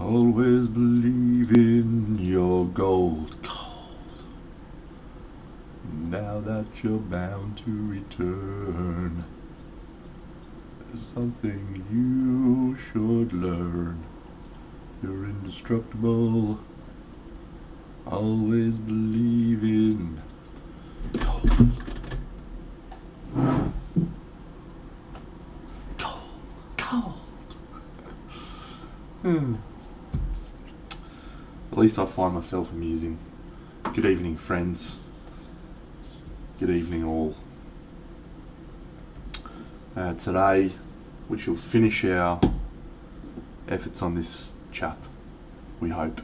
Always believe in your gold. Now that you're bound to return, there's something you should learn. You're indestructible. Always believe in gold. Gold. At least I find myself amusing. Good evening, friends. Good evening, all. Today, we shall finish our efforts on this chap. We hope.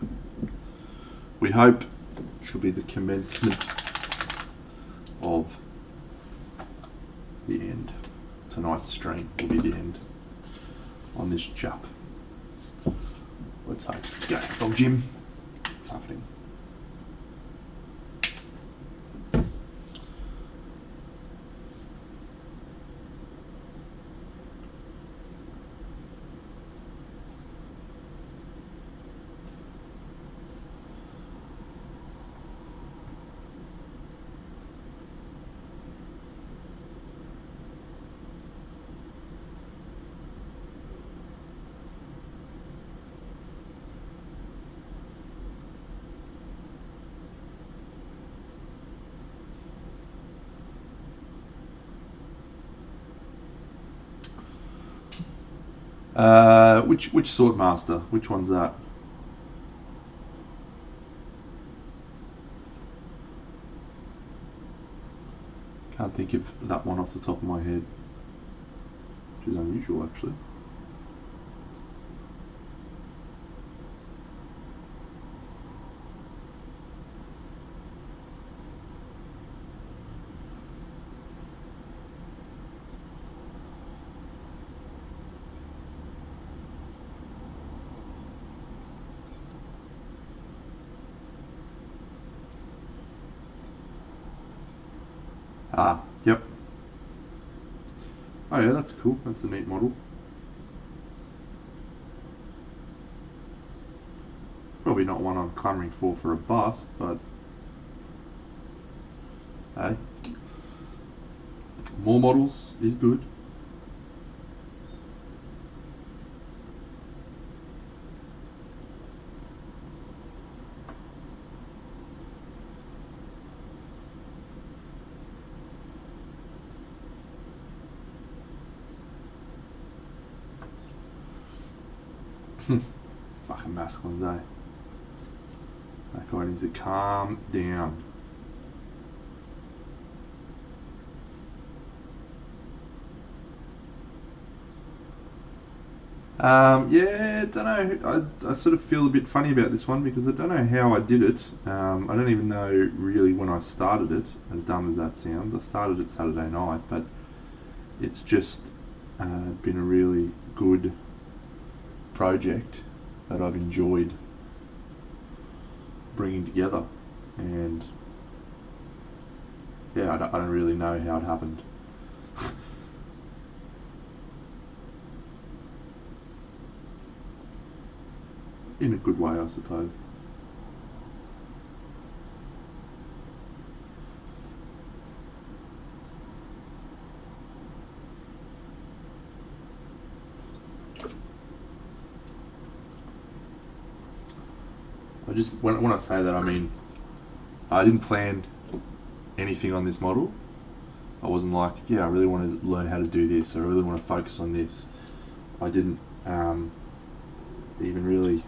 We hope shall be the commencement of the end. Tonight's stream will be the end on this chap. Let's hope. Go, Dog Jim. What's happening? Which sword master? Which one's that? Can't think of that one off the top of my head, which is unusual actually. Yep. Oh yeah, that's cool. That's a neat model. Probably not one I'm clamouring for a bust, but hey, more models is good. Fucking masculines, eh? That guy needs to calm down. Yeah, don't know. I sort of feel a bit funny about this one because I don't know how I did it. I don't even know really when I started it, as dumb as that sounds. I started it Saturday night, but it's just been a really good project that I've enjoyed bringing together, and yeah, I don't really know how it happened. In a good way, I suppose. Just when I say that, I mean I didn't plan anything on this model. I wasn't like, yeah, I really want to learn how to do this, or I really want to focus on this. I didn't even really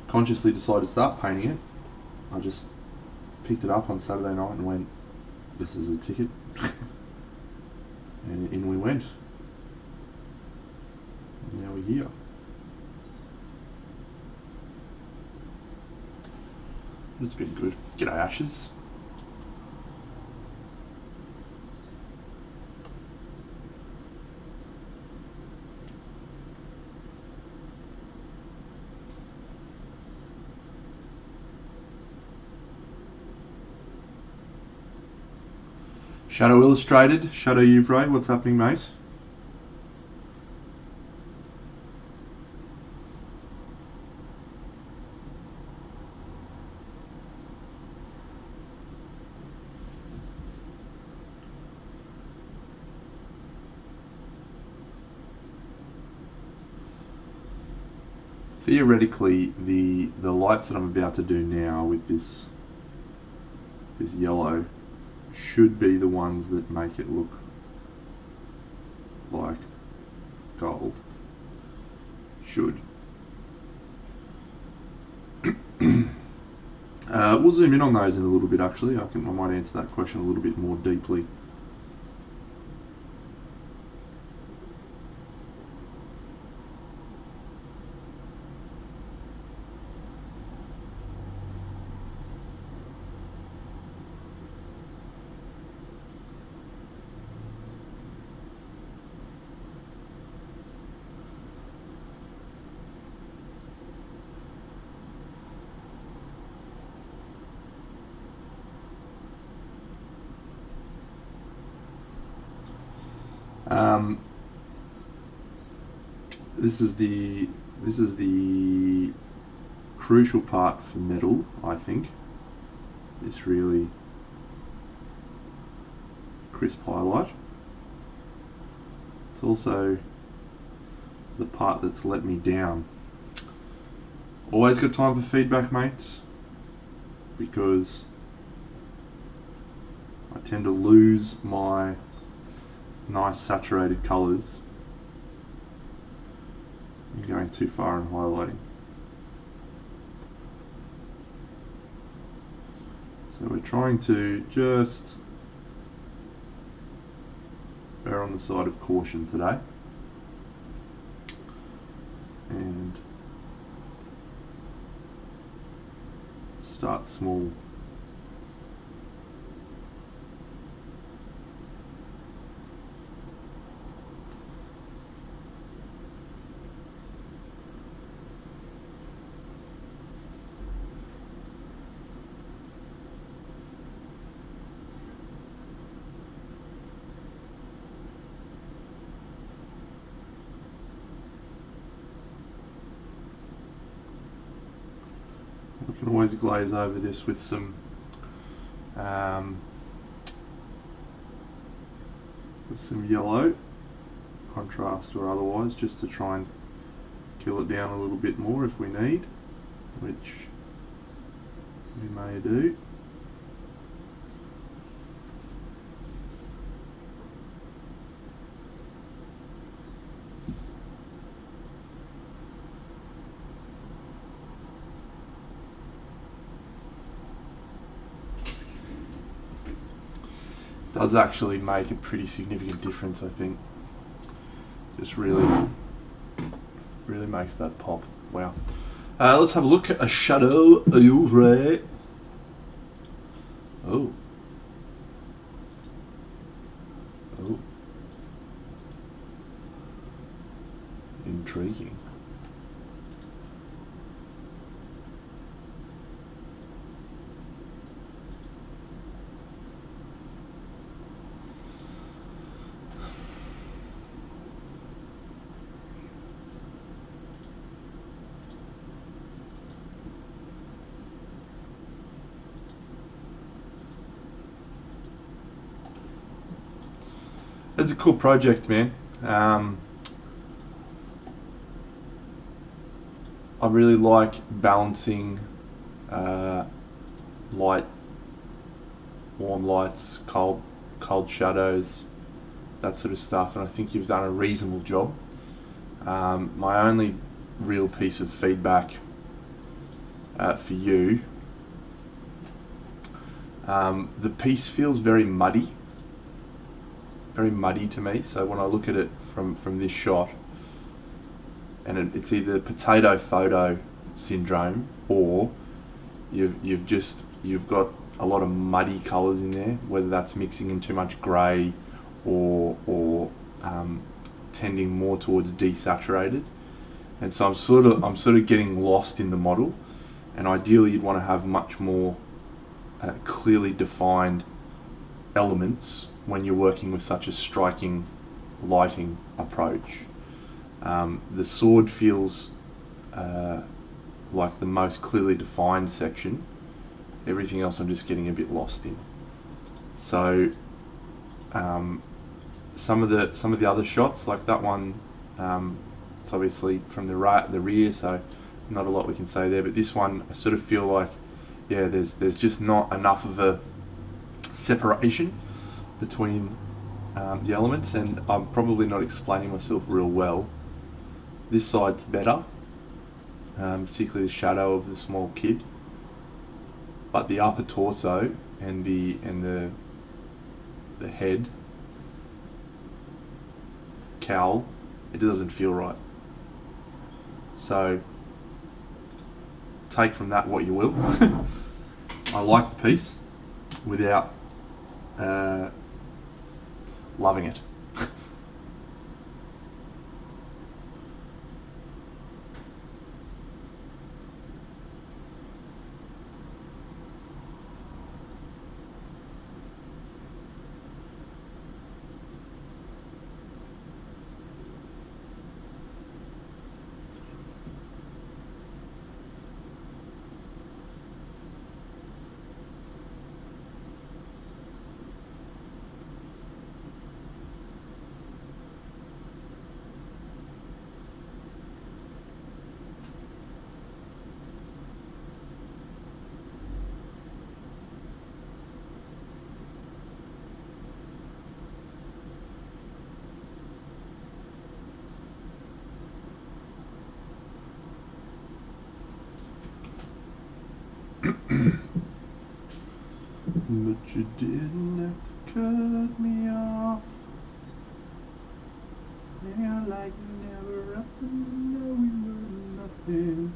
consciously decide to start painting it. I just picked it up on Saturday night and went, this is a ticket. And in we went. And now we're here. It's been good. G'day, Ashes. Shadow Illustrated, Shadow Uther, what's happening, mate? theoretically, the lights that I'm about to do now with this yellow should be the ones that make it look like gold. Should. We'll zoom in on those in a little bit. Actually, I might answer that question a little bit more deeply. This is the crucial part for metal, I think. This really crisp highlight. It's also the part that's let me down. Always got time for feedback, mates, because I tend to lose my nice saturated colours and going too far in highlighting. So we're trying to just err on the side of caution today, and start small. We can always glaze over this with some yellow, contrast or otherwise, just to try and kill it down a little bit more if we need, which we may do. Does actually make a pretty significant difference, I think. Just really makes that pop. Wow. Let's have a look at a shadow Uther. Oh. Oh. Intriguing. It's a cool project, man. I really like balancing light, warm lights, cold shadows, that sort of stuff, and I think you've done a reasonable job. My only real piece of feedback for you, the piece feels very muddy to me. So when I look at it from this shot, and it's either potato photo syndrome, or you've got a lot of muddy colours in there, whether that's mixing in too much grey or tending more towards desaturated. And so I'm sort of getting lost in the model, and ideally you'd want to have much more clearly defined elements when you're working with such a striking lighting approach. The sword feels like the most clearly defined section. Everything else I'm just getting a bit lost in. So some of the other shots, like that one, it's obviously from the rear, so not a lot we can say there. But this one, I sort of feel like, yeah, there's just not enough of a separation between the elements, and I'm probably not explaining myself real well. This side's better, particularly the shadow of the small kid, but the upper torso and the head cowl, it doesn't feel right. So take from that what you will. I like the piece without loving it. But you didn't have to cut me off. Yeah, like never happened, no, we were nothing.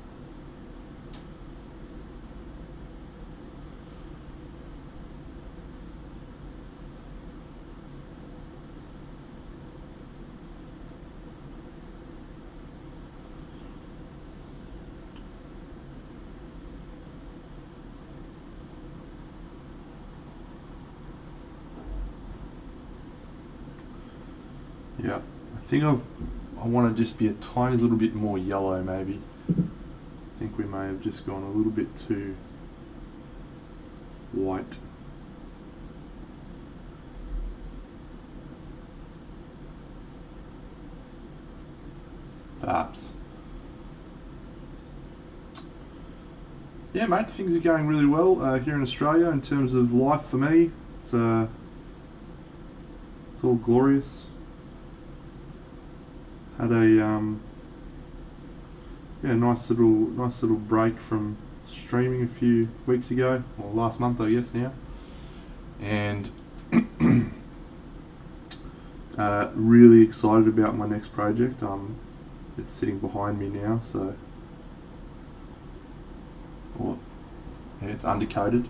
Yeah, I think I want to just be a tiny little bit more yellow maybe. I think we may have just gone a little bit too white. Perhaps. Yeah, mate, things are going really well here in Australia in terms of life for me. It's all glorious. Had a nice little break from streaming a few weeks ago, or last month I guess now, and really excited about my next project. It's sitting behind me now, so it's undercoated,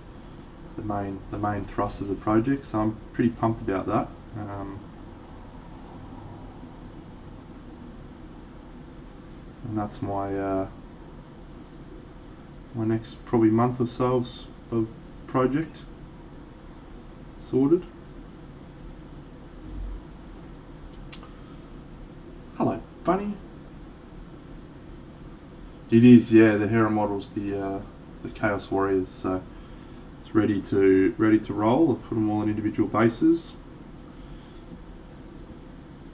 the main thrust of the project, so I'm pretty pumped about that. And that's my next probably month or so of project sorted. Hello, bunny. It is, yeah. The Hera model's the Chaos Warriors, so it's ready to roll. I've put them all on individual bases.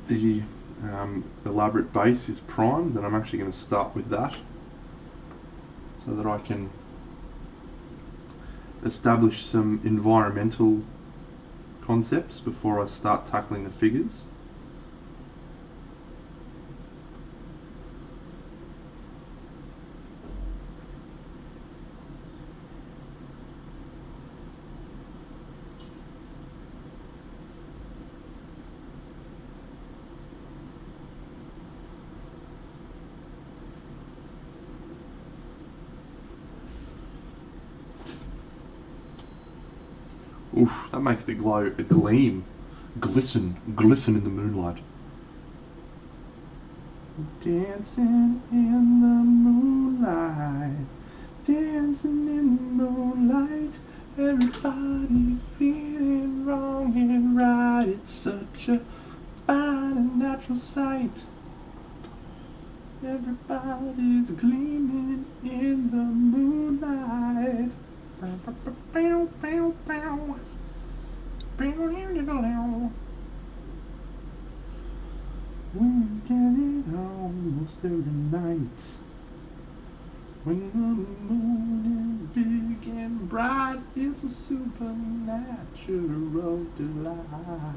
The elaborate base is primed, and I'm actually going to start with that so that I can establish some environmental concepts before I start tackling the figures. Oof, that makes the glow a gleam, glisten in the moonlight. Dancing in the moonlight, dancing in the moonlight, everybody feeling wrong and right. It's such a fine and natural sight. Everybody's gleaming in the moonlight. We get it almost every night. When the moon is big and bright, it's a supernatural delight.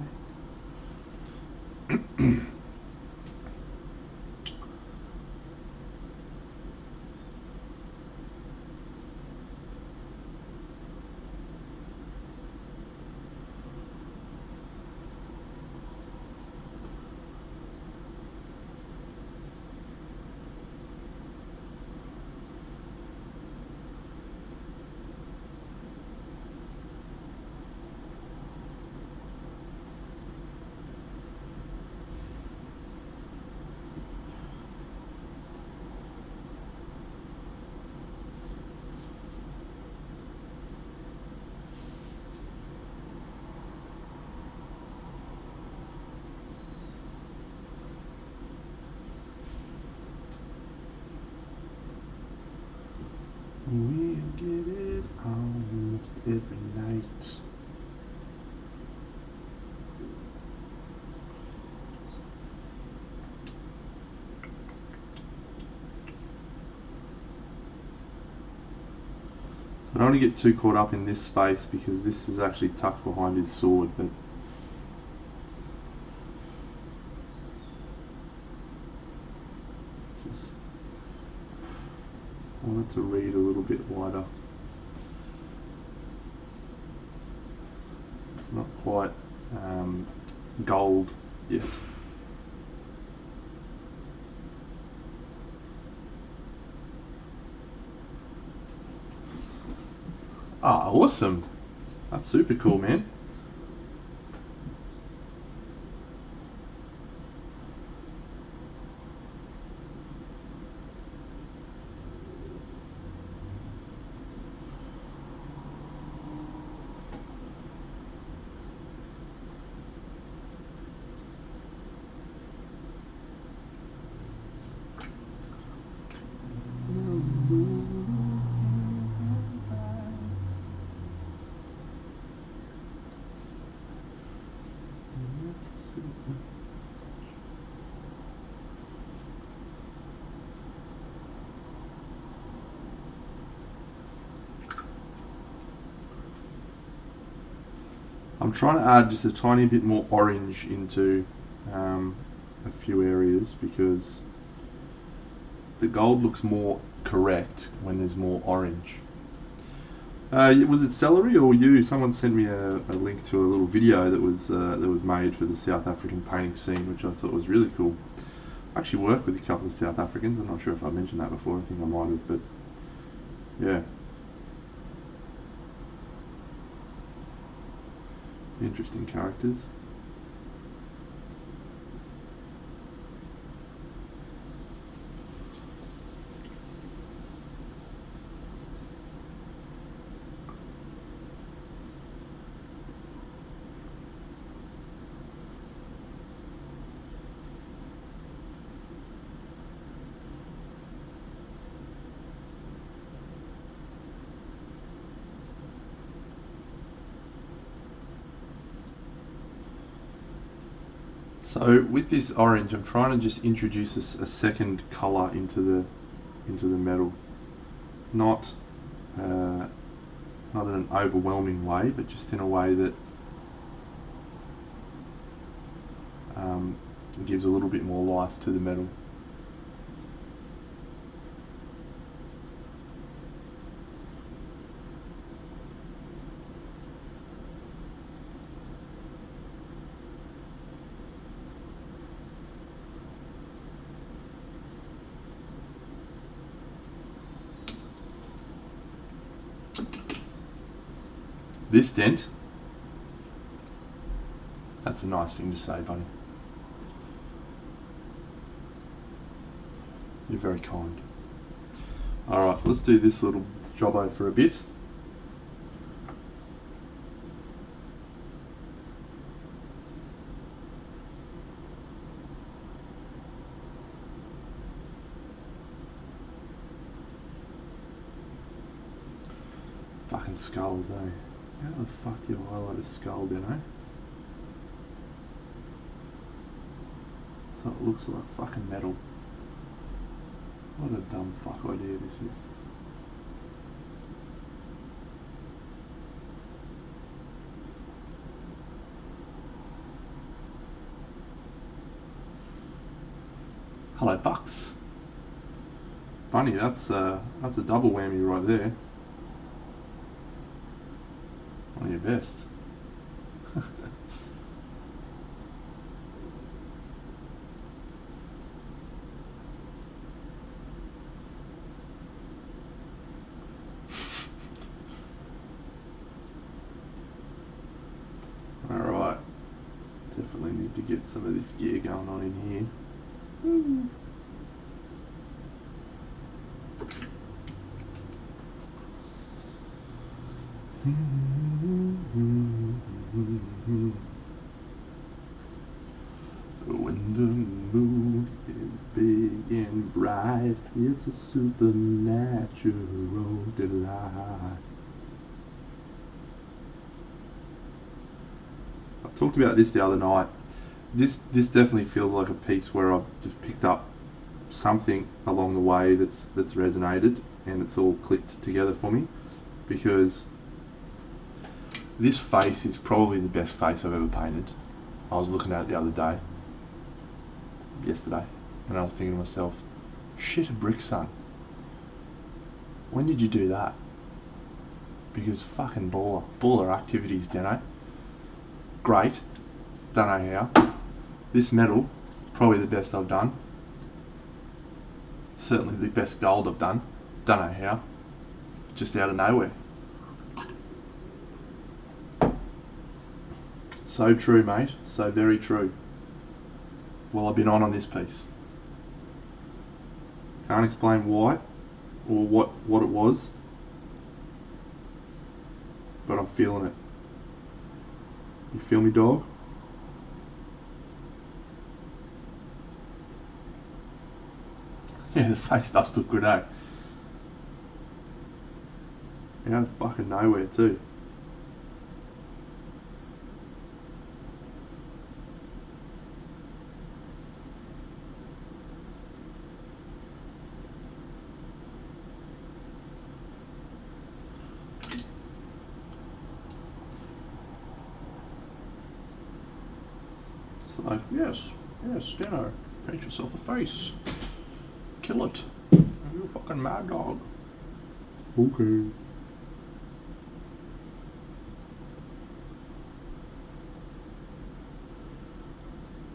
We get it almost every night. So I don't want to get too caught up in this space because this is actually tucked behind his sword, but just wanted to read a little bit wider. It's not quite gold yet. Ah, awesome. That's super cool, man. I'm trying to add just a tiny bit more orange into a few areas because the gold looks more correct when there's more orange. Was it Celery or you? Someone sent me a link to a little video that was made for the South African painting scene, which I thought was really cool. I actually work with a couple of South Africans. I'm not sure if I mentioned that before. I think I might have, but yeah. Interesting characters. So with this orange, I'm trying to just introduce a second colour into the metal, not in an overwhelming way, but just in a way that gives a little bit more life to the metal. This dent, that's a nice thing to say, buddy. You're very kind. Alright, let's do this little jobbo for a bit. Fucking skulls, eh? How the fuck do you highlight a skull then, eh? So it looks like fucking metal. What a dumb fuck idea this is. Hello, Bucks. Bunny, that's a double whammy right there. One of your best. Alright. Definitely need to get some of this gear going on in here. When the moon is big and bright, it's a supernatural delight. I talked about this the other night. This definitely feels like a piece where I've just picked up something along the way that's resonated and it's all clicked together for me, because this face is probably the best face I've ever painted. I was looking at it the other day, yesterday, and I was thinking to myself, shit, a brick, son. When did you do that? Because fucking baller activities, Dano. Great, don't know how. This metal, probably the best I've done. Certainly the best gold I've done. Don't know how. Just out of nowhere. So true, mate. So very true. Well, I've been on this piece. Can't explain why or what it was, but I'm feeling it. You feel me, dog? Yeah, the face does look good, eh? Out of fucking nowhere, too. It's like, yes, Dano, paint yourself a face. Kill it. You fucking mad dog. Okay.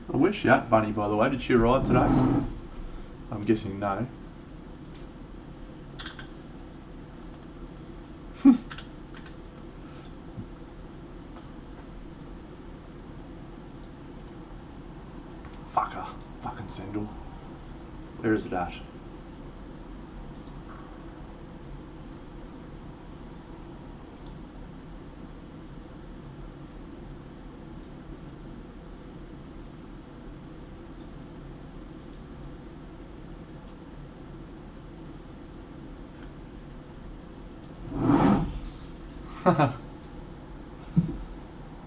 Where's she at, Bunny, by the way? Did she arrive today? I'm guessing no. Fucker. Fucking Sendel. Where is it at?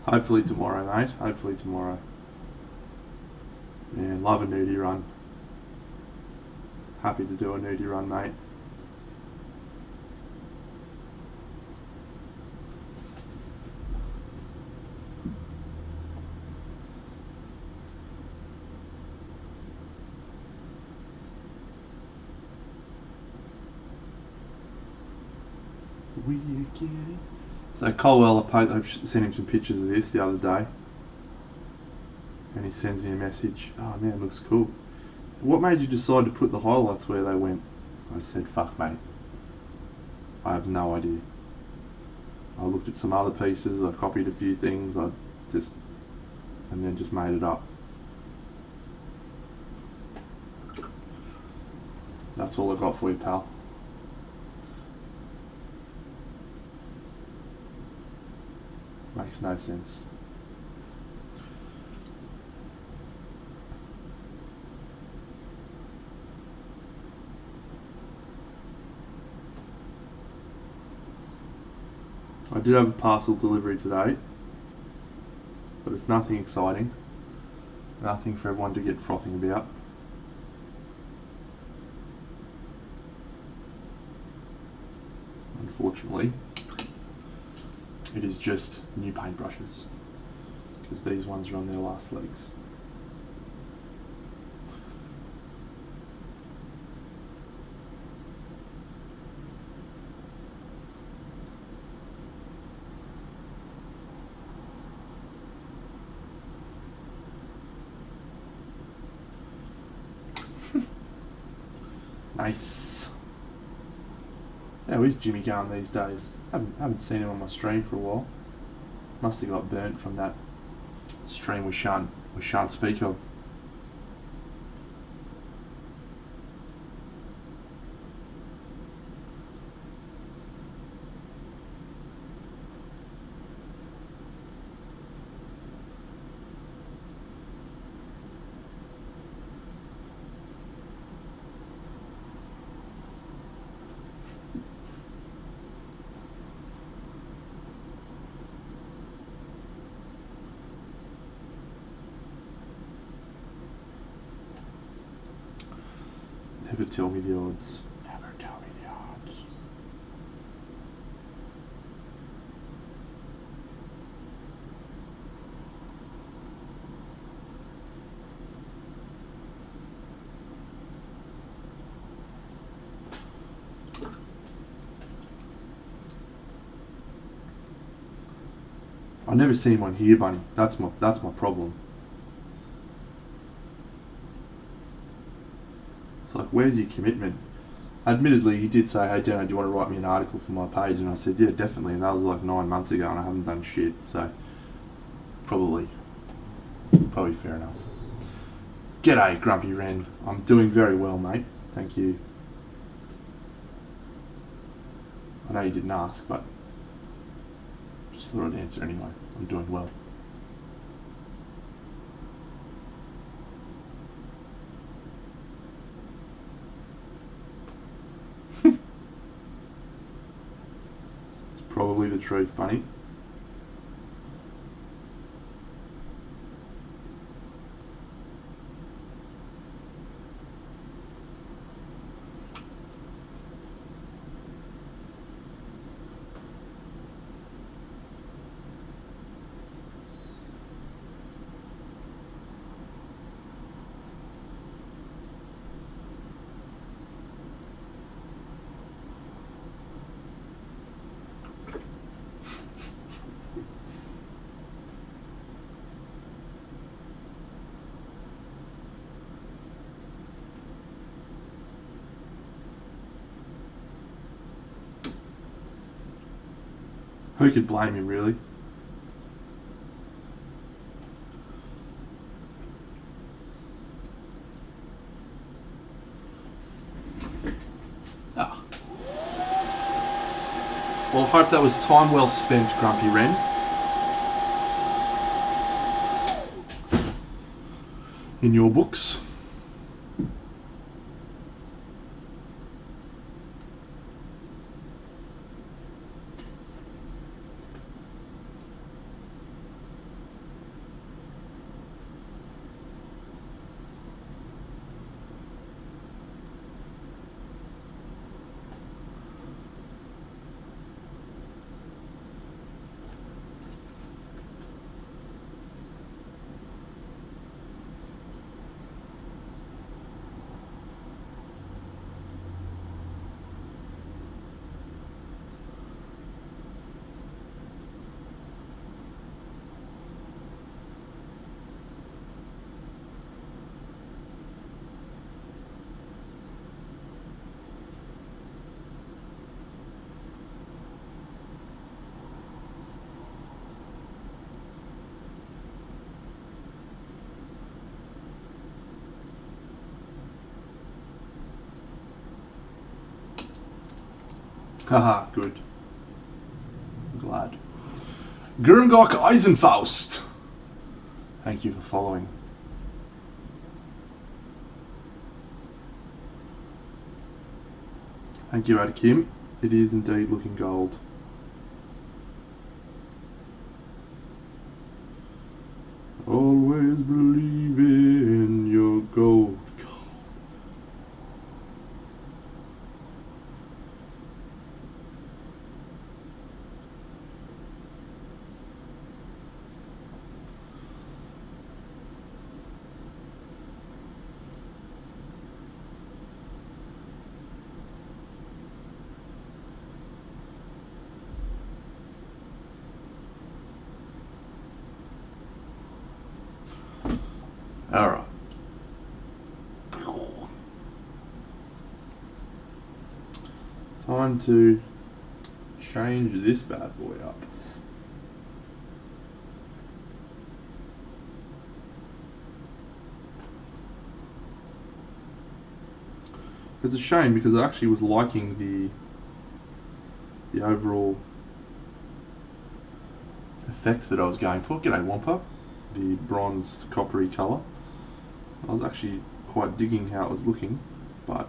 Hopefully tomorrow, mate. Hopefully tomorrow. Yeah, love a nudie run. Happy to do a nudie run, mate. So Colwell, I've sent him some pictures of this the other day, and he sends me a message. Oh man, it looks cool. What made you decide to put the highlights where they went? I said, fuck mate, I have no idea. I looked at some other pieces, I copied a few things, and then just made it up. That's all I got for you, pal. Makes no sense. I did have a parcel delivery today, but it's nothing exciting. Nothing for everyone to get frothing about. unfortunately, it is just new paintbrushes, because these ones are on their last legs. Nice. Yeah, where's Jimmy going these days? Haven't seen him on my stream for a while. Must have got burnt from that stream we shan't speak of. Never tell me the odds. Never tell me the odds. I never seen one here, Bunny. That's my problem. It's like, where's your commitment? Admittedly, he did say, hey, Dano, do you want to write me an article for my page? And I said, yeah, definitely. And that was like 9 months ago, and I haven't done shit. So, probably fair enough. G'day, Grumpy Wren. I'm doing very well, mate. Thank you. I know you didn't ask, but just thought I'd answer anyway. I'm doing well. Probably the truth, Bunny. Who could blame him, really? Ah. Well, I hope that was time well spent, Grumpy Wren. In your books. Haha, good. I'm glad. Gurmgok Eisenfaust. Thank you for following. Thank you, Adakim. It is indeed looking gold. Always believe in your gold. Alright. Time to change this bad boy up. It's a shame because I actually was liking the overall effect that I was going for. G'day Wampa. The bronze coppery colour. I was actually quite digging how it was looking, but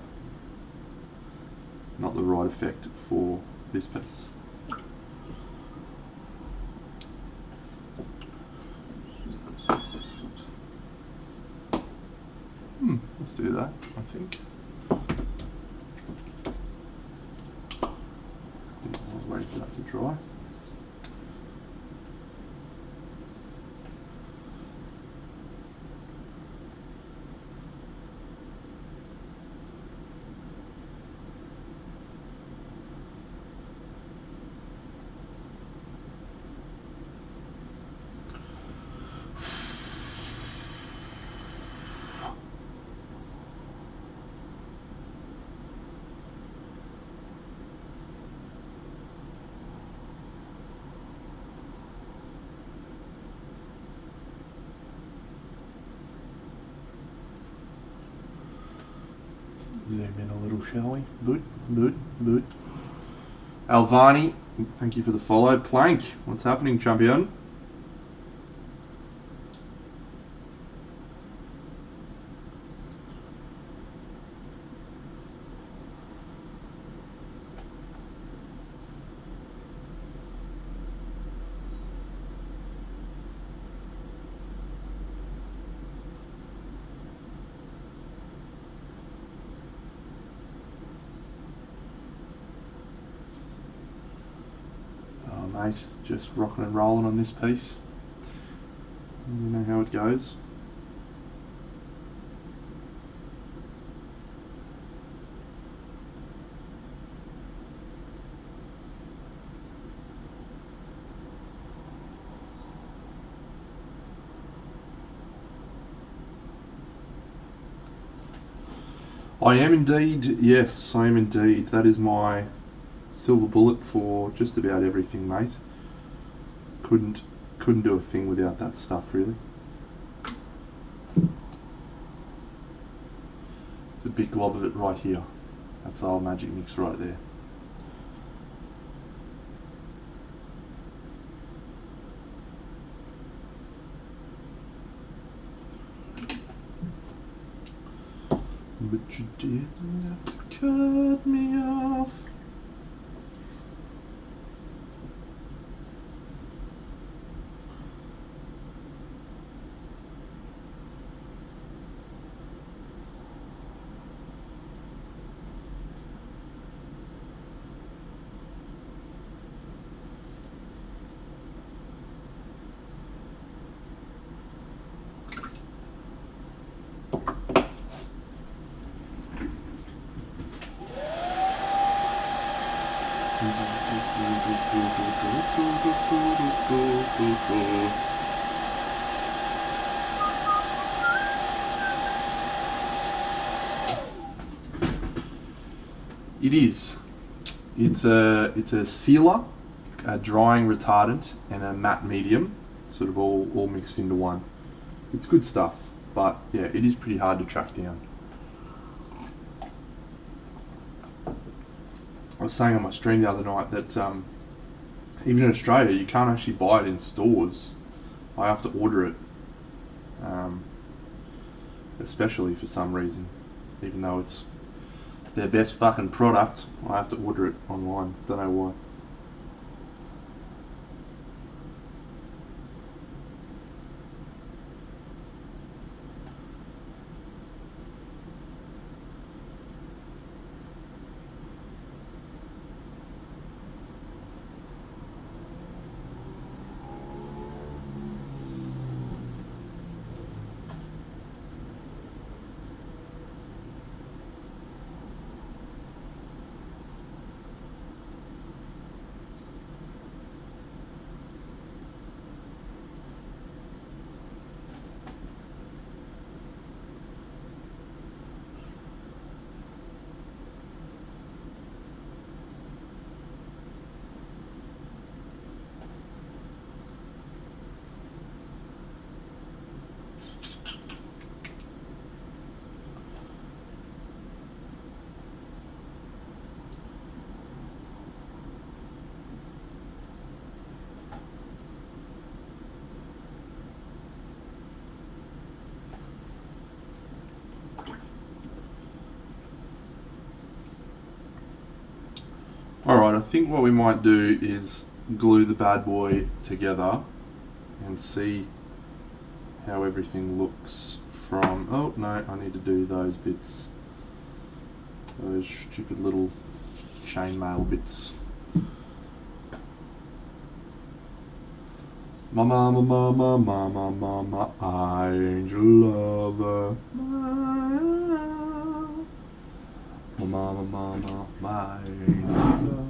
not the right effect for this piece. Let's do that, I think. I'll wait for that to dry. Zoom in a little, shall we? Boot. Alvani, thank you for the follow. Plank, what's happening, champion? Mate, just rocking and rolling on this piece. You know how it goes. I am indeed, yes, I am indeed. That is my silver bullet for just about everything, mate. Couldn't do a thing without that stuff, really. There's a big glob of it right here. That's our magic mix right there. But you didn't have to cut me off. It is. It's a sealer, a drying retardant, and a matte medium, sort of all mixed into one. It's good stuff, but yeah, it is pretty hard to track down. I was saying on my stream the other night that even in Australia, you can't actually buy it in stores. I have to order it, especially for some reason, even though it's their best fucking product. I have to order it online. Don't know why. Alright, I think what we might do is glue the bad boy together and see how everything looks from... Oh, no, I need to do those bits. Those stupid little chainmail bits. Mama, mama, mama, mama, mama, angel lover. Mama, mama, my angel lover.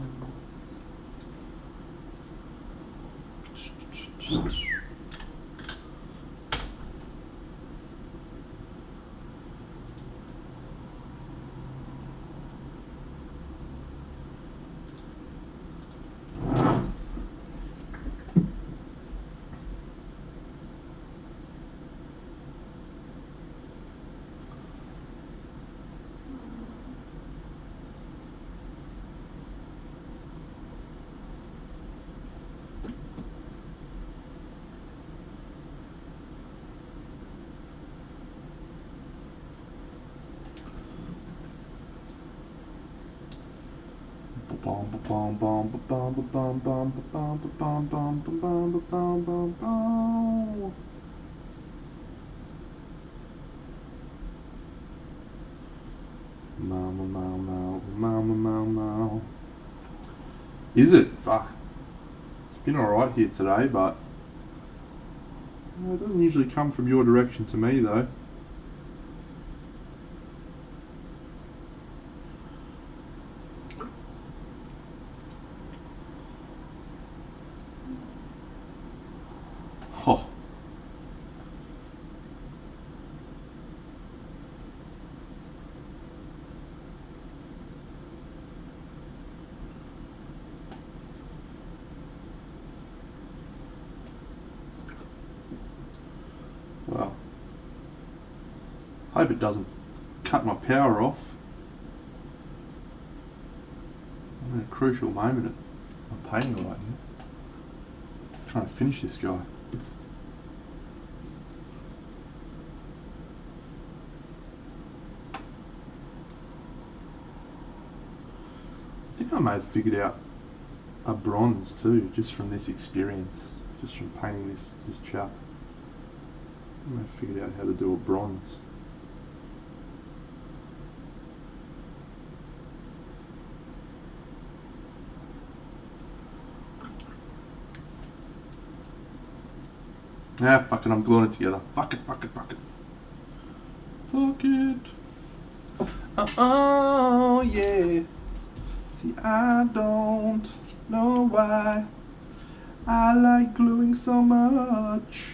Mama, mama, mama, mama. Is it? Fuck. It's been alright here today, but it doesn't usually come from your direction to me though. Oh. Well, hope it doesn't cut my power off. I'm in a crucial moment of my painting right now. I'm trying to finish this guy. I think I may have figured out a bronze too, just from this experience, just from painting this chap. I may have figured out how to do a bronze. Ah, fuck it, I'm gluing it together. Fuck it, fuck it, fuck it. Fuck it. Oh, yeah. See, I don't know why I like gluing so much.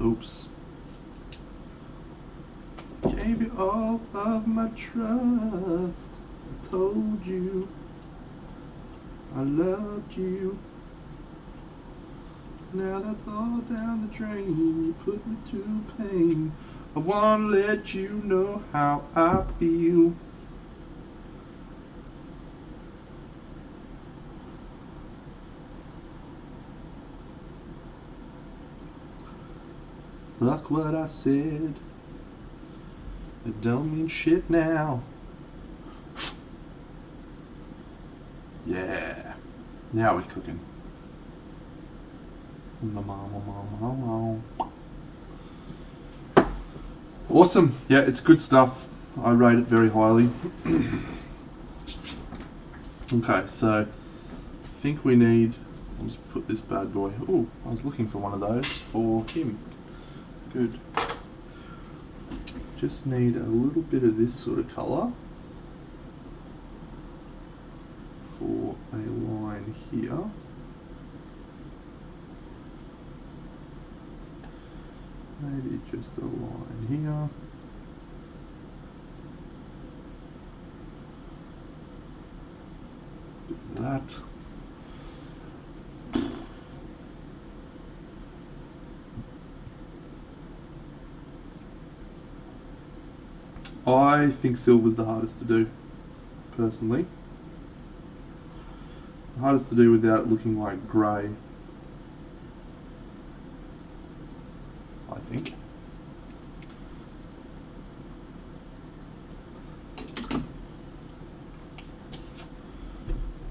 Oops. Gave you all of my trust. I told you I loved you. Now that's all down the drain. You put me to pain. I wanna let you know how I feel. Fuck what I said. It don't mean shit now. Yeah. Now we're cooking. Awesome. Yeah, it's good stuff. I rate it very highly. Okay, so I think we need... I'll just put this bad boy... Oh, I was looking for one of those for him. Good. Just need a little bit of this sort of colour for a line here. Maybe just a line here. Bit of that. I think silver's the hardest to do, personally. The hardest to do without it looking like grey. think.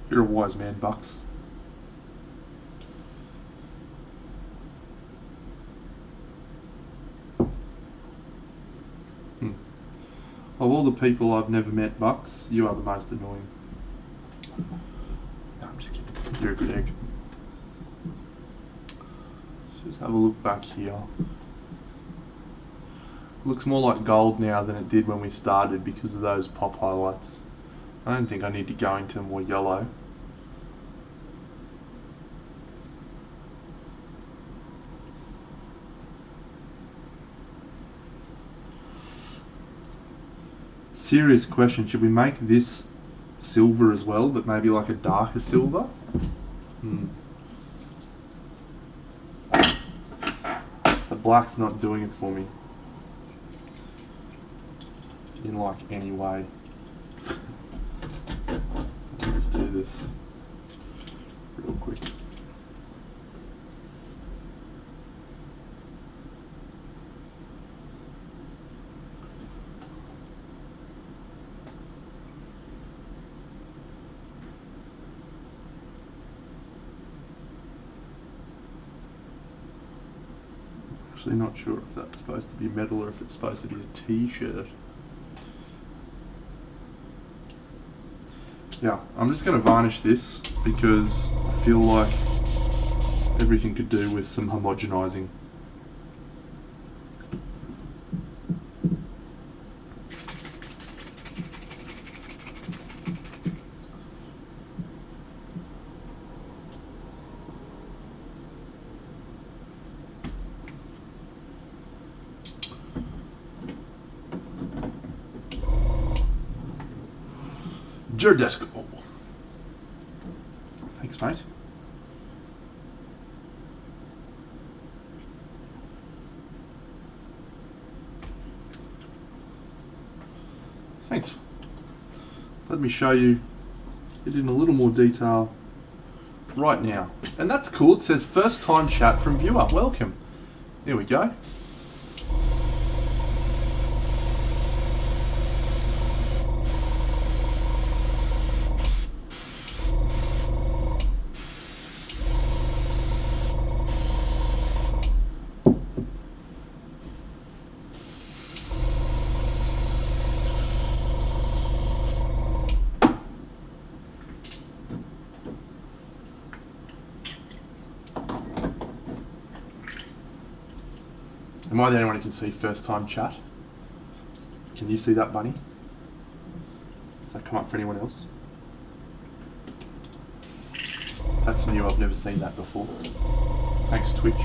You're a wise man, Bucks. Of all the people I've never met, Bucks, you are the most annoying. No, I'm just kidding. You're a good egg. Let's just have a look back here. Looks more like gold now than it did when we started because of those pop highlights. I don't think I need to go into more yellow. Serious question, should we make this silver as well, but maybe like a darker silver? The black's not doing it for me in like any way. Let's do this real quick. Actually not sure if that's supposed to be metal or if it's supposed to be a t-shirt. Yeah, I'm just going to varnish this because I feel like everything could do with some homogenizing. Jerdesco. Thanks, mate. Thanks. Let me show you it in a little more detail right now. And that's cool. It says first time chat from viewer. Welcome. There we go. Am I the only one who can see first time chat? Can you see that, Bunny? Does that come up for anyone else? That's new, I've never seen that before. Thanks, Twitch.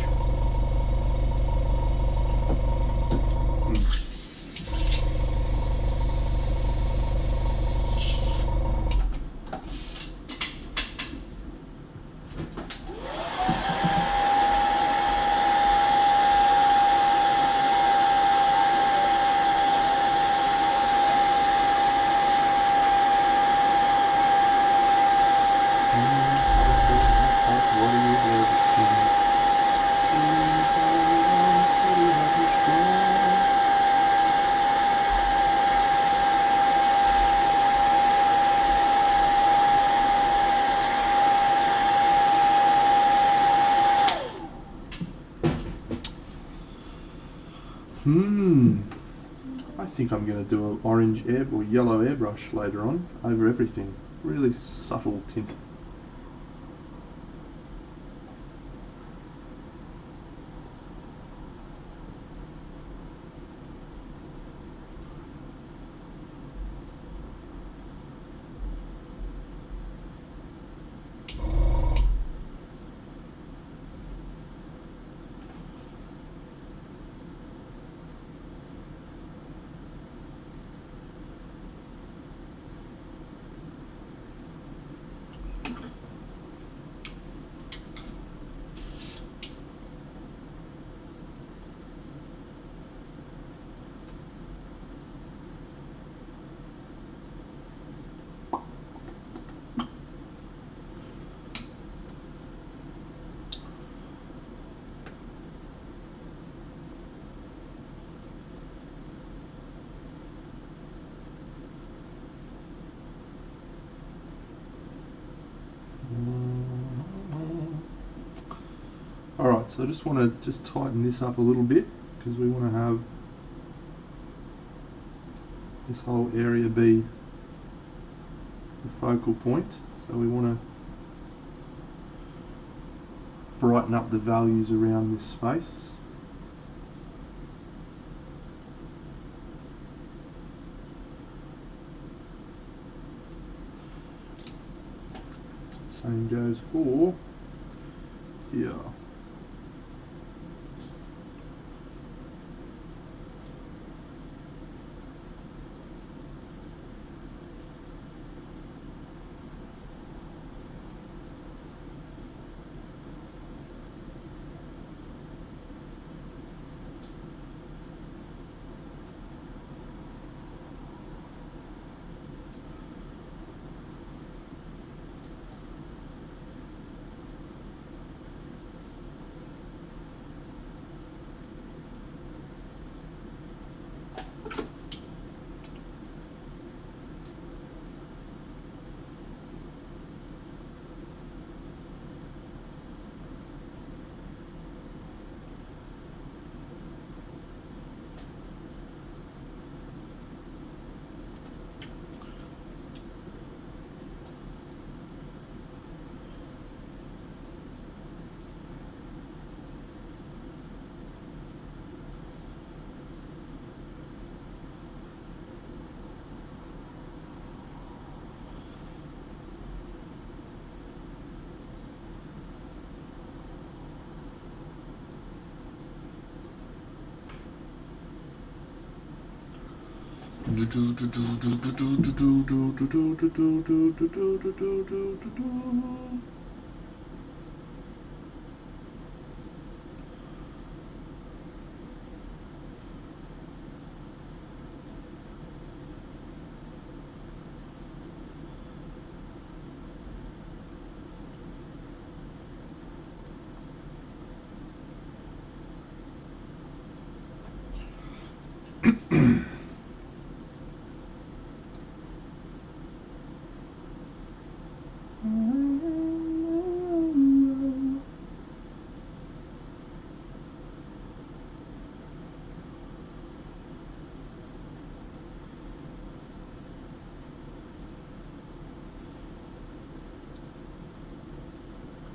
I think I'm going to do an orange or yellow airbrush later on over everything. Really subtle tint. Alright, so I just want to just tighten this up a little bit because we want to have this whole area be the focal point. So we want to brighten up the values around this space. Same goes for here.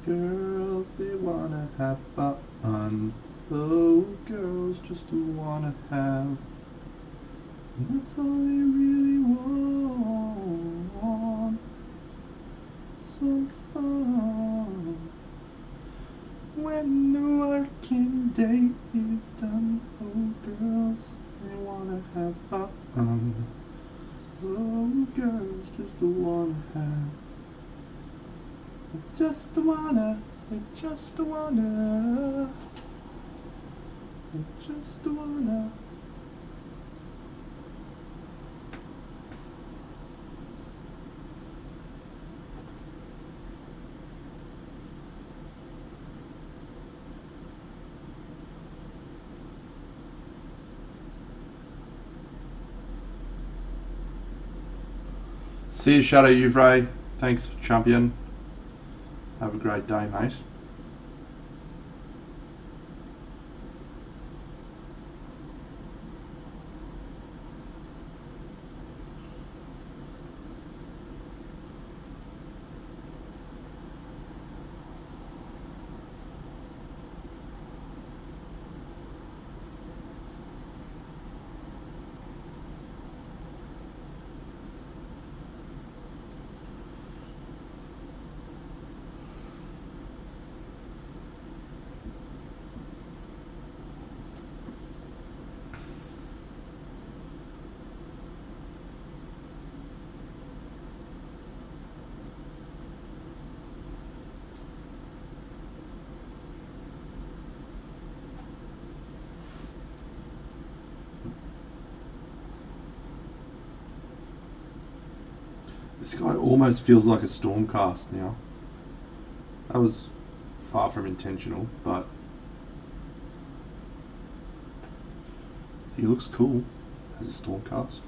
Girls, they wanna have fun. Oh, girls just wanna have. That's all they really want. Some fun. When the working day is done, oh, girls, they wanna have fun. Oh, girls just wanna have. They just wanna. They just wanna. See you, Shadow Uther. Thanks, champion. Have a great day, mate. This guy almost feels like a Stormcast now. That was far from intentional, but he looks cool as a Stormcast.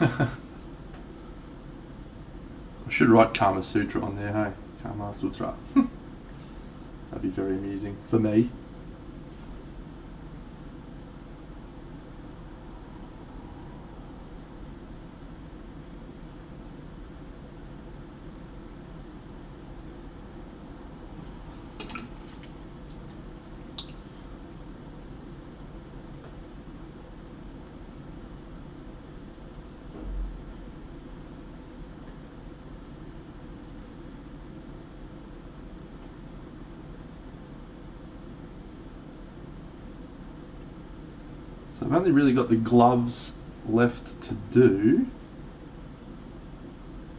I should write Kama Sutra on there, hey? Kama Sutra. That'd be very amusing for me. So I've only really got the gloves left to do.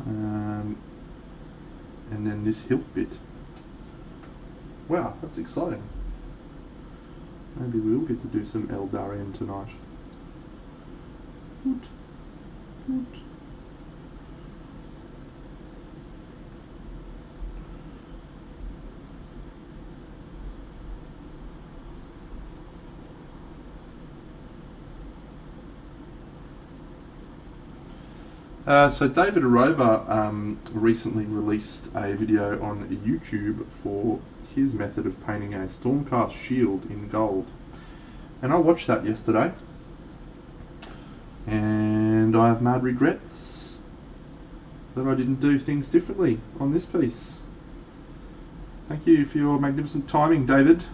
And then this hilt bit. Wow, that's exciting. Maybe we'll get to do some Eldarian tonight. Hoot. Hoot. So David Arova recently released a video on YouTube for his method of painting a Stormcast shield in gold. And I watched that yesterday, and I have mad regrets that I didn't do things differently on this piece. Thank you for your magnificent timing, David.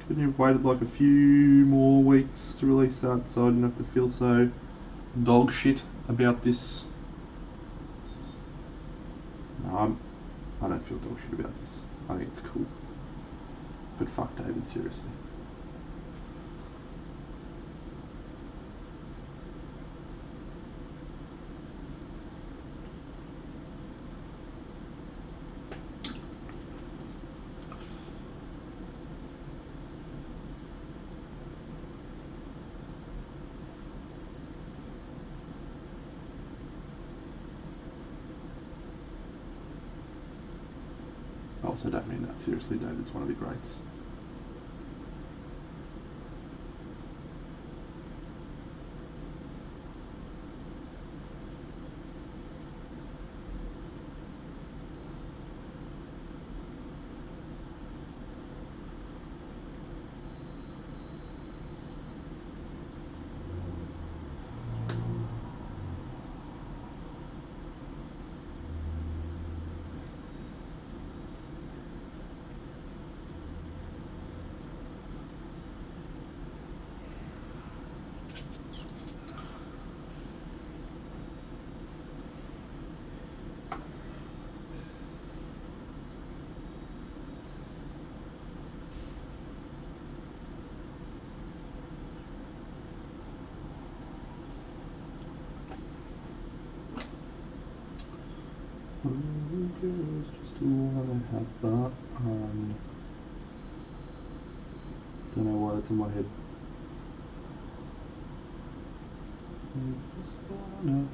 Couldn't you have waited like a few more weeks to release that so I didn't have to feel so dog shit about this? No, I don't feel dog shit about this. I think it's cool. But fuck David, seriously. I also don't mean that seriously, David's one of the greats. Girls just wanna have that. Don't know why that's in my head. Just wanna.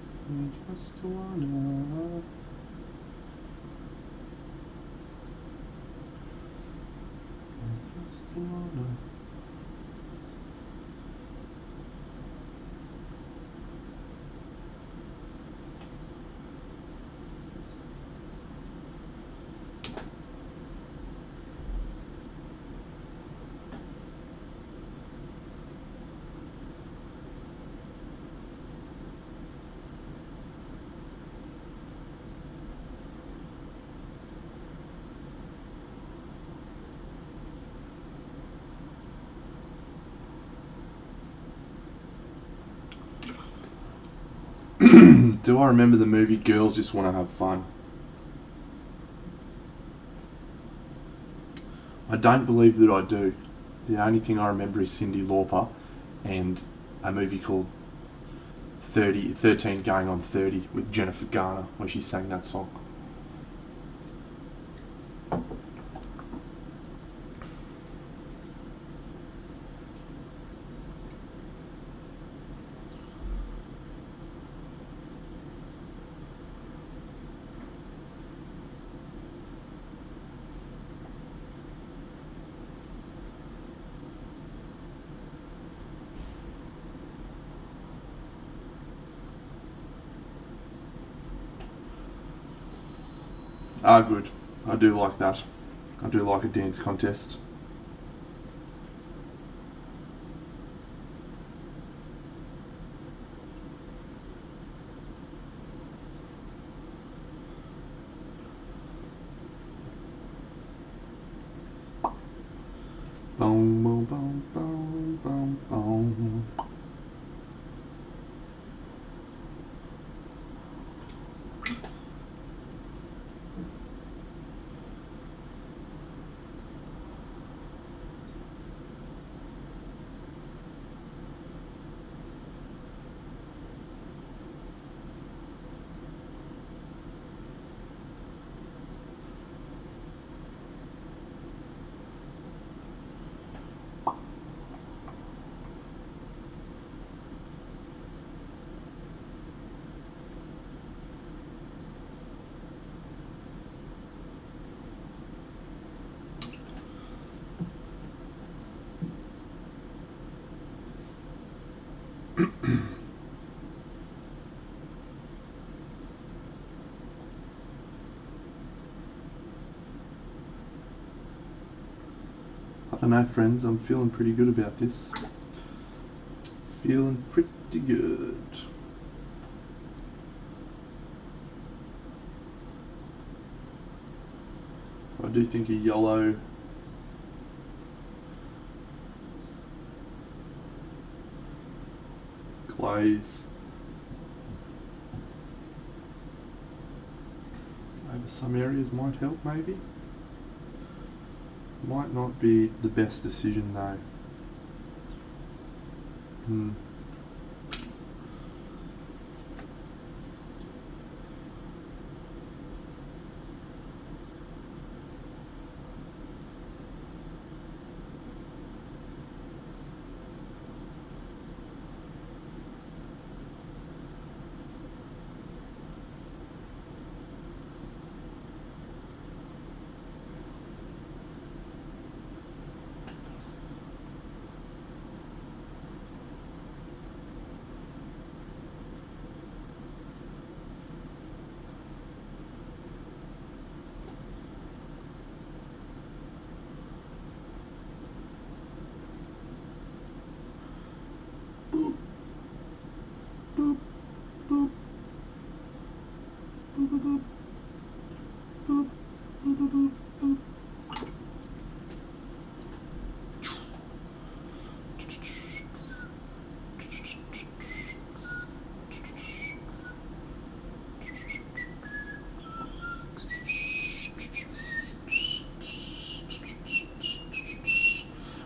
Do I remember the movie Girls Just Want to Have Fun? I don't believe that I do. The only thing I remember is Cyndi Lauper and a movie called 13 Going on 30 with Jennifer Garner, where she sang that song. are good. I do like that. I do like a dance contest. Boom, boom, boom, boom, boom, boom. I don't know, friends, I'm feeling pretty good about this. Feeling pretty good. I do think a yellow glaze over some areas might help, maybe. Might not be the best decision though.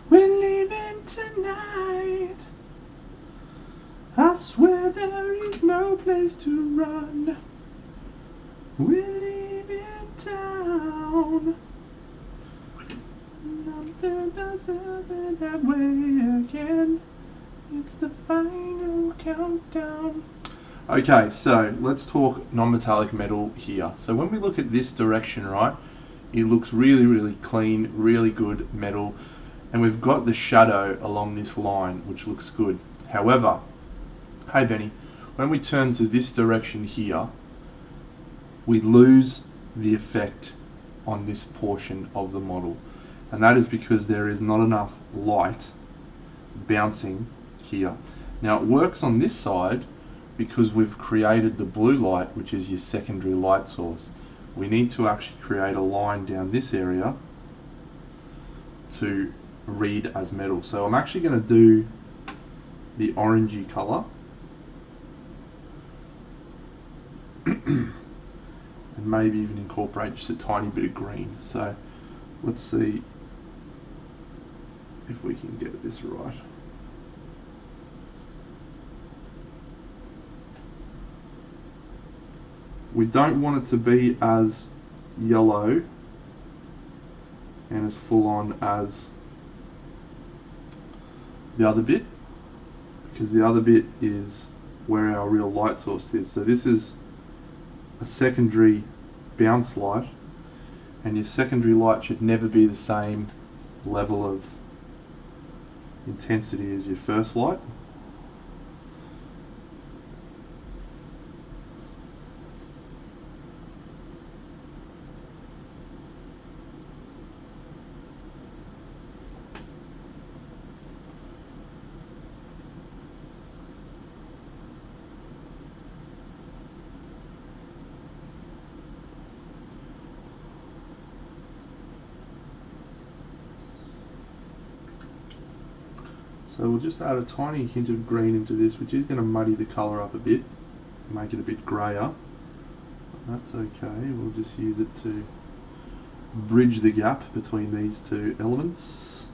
We're leaving tonight. I swear there is no place to run. We're leaving town. Nothing does happen that way again. It's the final countdown. Okay, so let's talk non-metallic metal here. So when we look at this direction, right, it looks really, really clean, really good metal. And we've got the shadow along this line, which looks good. However, hey Benny, when we turn to this direction here, we lose the effect on this portion of the model. And that is because there is not enough light bouncing here. Now it works on this side because we've created the blue light, which is your secondary light source. We need to actually create a line down this area to read as metal. So I'm actually going to do the orangey color and maybe even incorporate just a tiny bit of green. So let's see if we can get this right. We don't want it to be as yellow and as full on as the other bit, because the other bit is where our real light source is. So this is a secondary bounce light, and your secondary light should never be the same level of intensity as your first light. So we'll just add a tiny hint of green into this, which is going to muddy the colour up a bit, make it a bit greyer. That's okay, we'll just use it to bridge the gap between these two elements.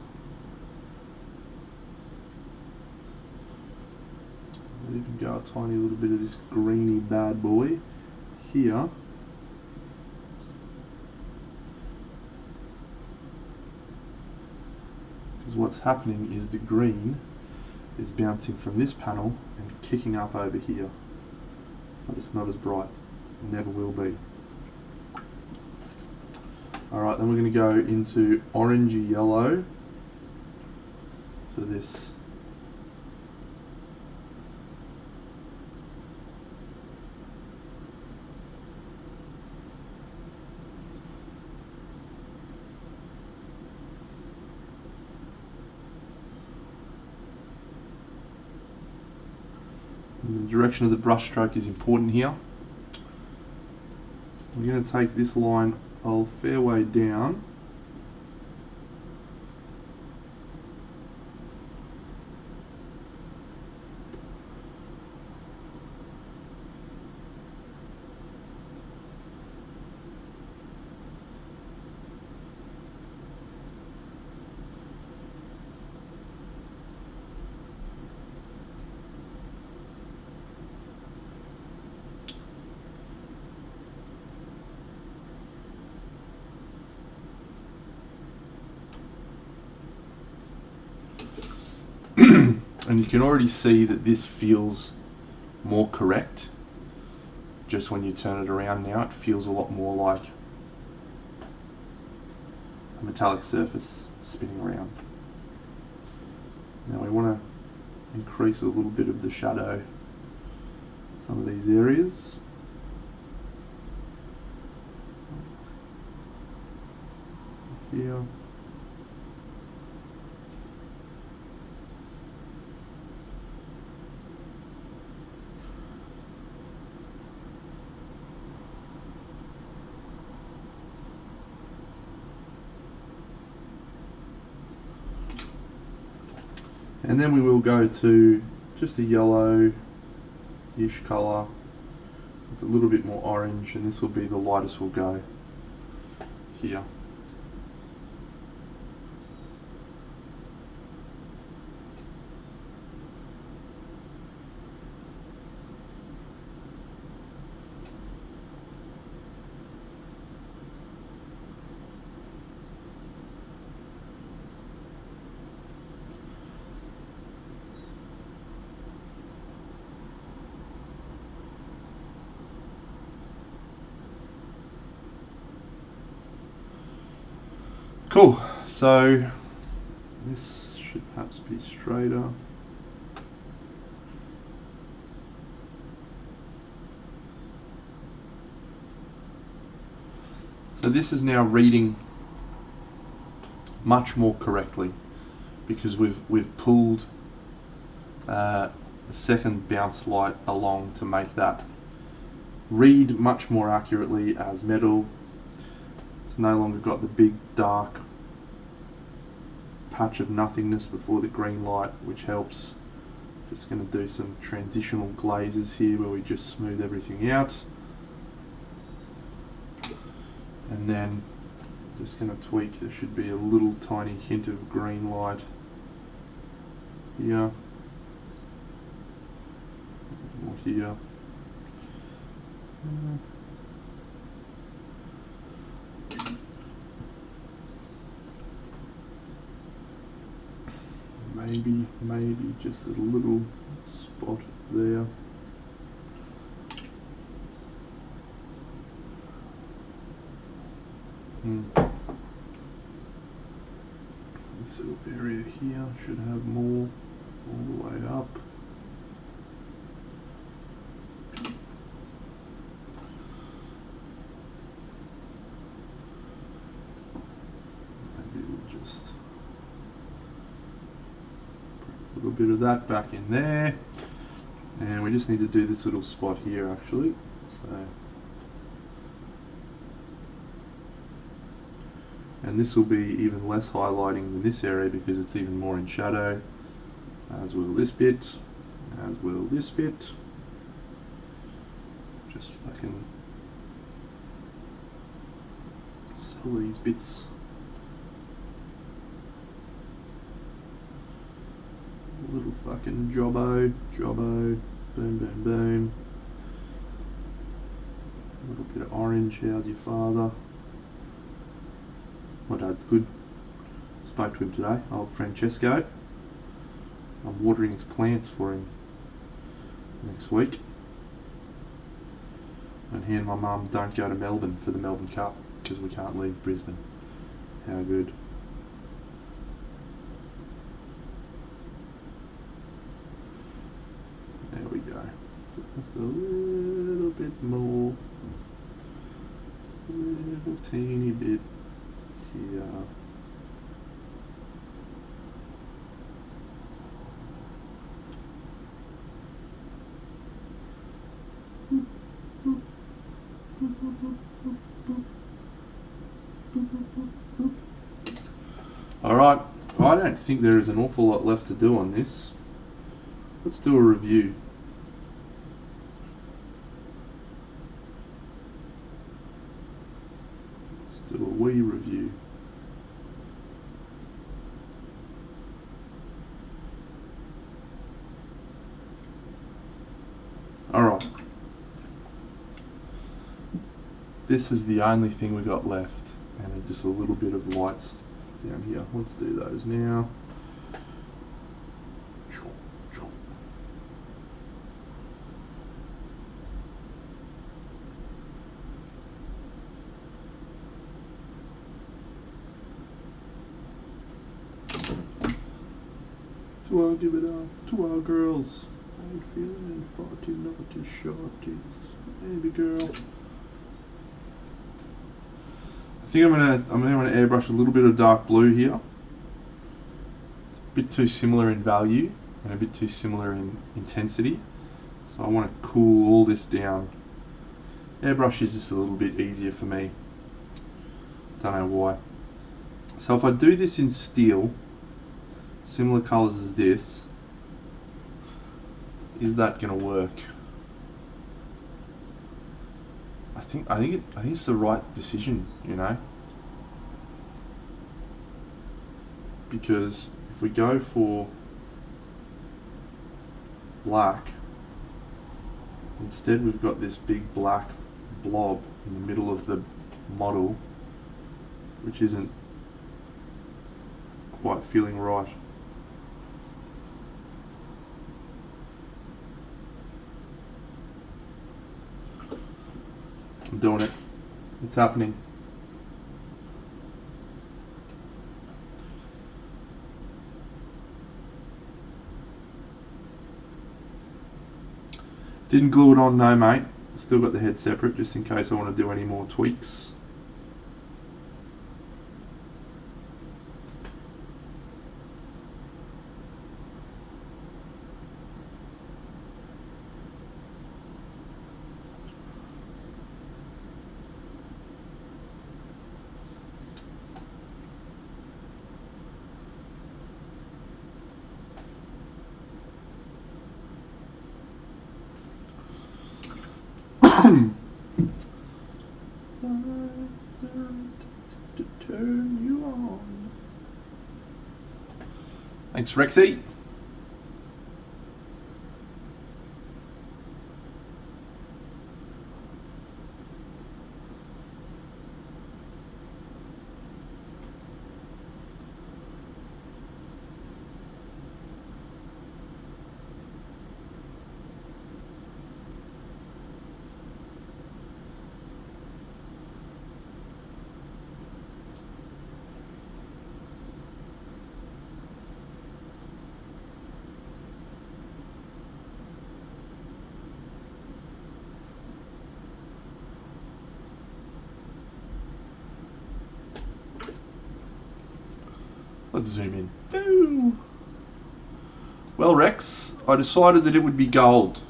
We'll even go a tiny little bit of this greeny bad boy here. Because what's happening is the green is bouncing from this panel and kicking up over here. But it's not as bright. Never will be. Alright, then we're going to go into orangey yellow for this and the direction of the brush stroke is important here. We're going to take this line a fair way down. And you can already see that this feels more correct. Just when you turn it around now, it feels a lot more like a metallic surface spinning around. Now we want to increase a little bit of the shadow in some of these areas. Here. And then we will go to just a yellow-ish colour with a little bit more orange, and this will be the lightest we'll go here. Cool, so this should perhaps be straighter. So this is now reading much more correctly because we've pulled a second bounce light along to make that read much more accurately as metal. It's no longer got the big dark patch of nothingness before the green light, which helps. Just going to do some transitional glazes here where we just smooth everything out. And then just going to tweak, there should be a little tiny hint of green light here, or here. Maybe just a little spot there. This little area here should have more all the way up. Maybe we'll just put a little bit of that back in there. And we just need to do this little spot here actually. So, and this will be even less highlighting than this area because it's even more in shadow. as will this bit, as will this bit. Just fucking sell these bits. Little fucking jobbo, boom, boom, boom. A little bit of orange, how's your father? My dad's good. Spoke to him today, old Francesco. I'm watering his plants for him next week. And he and my mum don't go to Melbourne for the Melbourne Cup because we can't leave Brisbane. How good. There we go. Just a little bit more. A little teeny bit here. Alright, I don't think there is an awful lot left to do on this. Let's do a review. Let's do a wee review. Alright. This is the only thing we got left, and just a little bit of lights down here. Let's do those now. To our give it up to our girls. I'm feeling far too naughty shorties. Baby girl. I think I'm gonna airbrush a little bit of dark blue here. It's a bit too similar in value and a bit too similar in intensity. So I want to cool all this down. Airbrush is just a little bit easier for me. Don't know why. So if I do this in steel, similar colours as this, is that gonna work? I think it's the right decision, you know. Because if we go for black, instead we've got this big black blob in the middle of the model, which isn't quite feeling right. I'm doing it. It's happening. Didn't glue it on, no mate. Still got the head separate just in case I want to do any more tweaks. To turn you on. Thanks, Rexy. Let's zoom in. Boo. Well, Rex, I decided that it would be gold.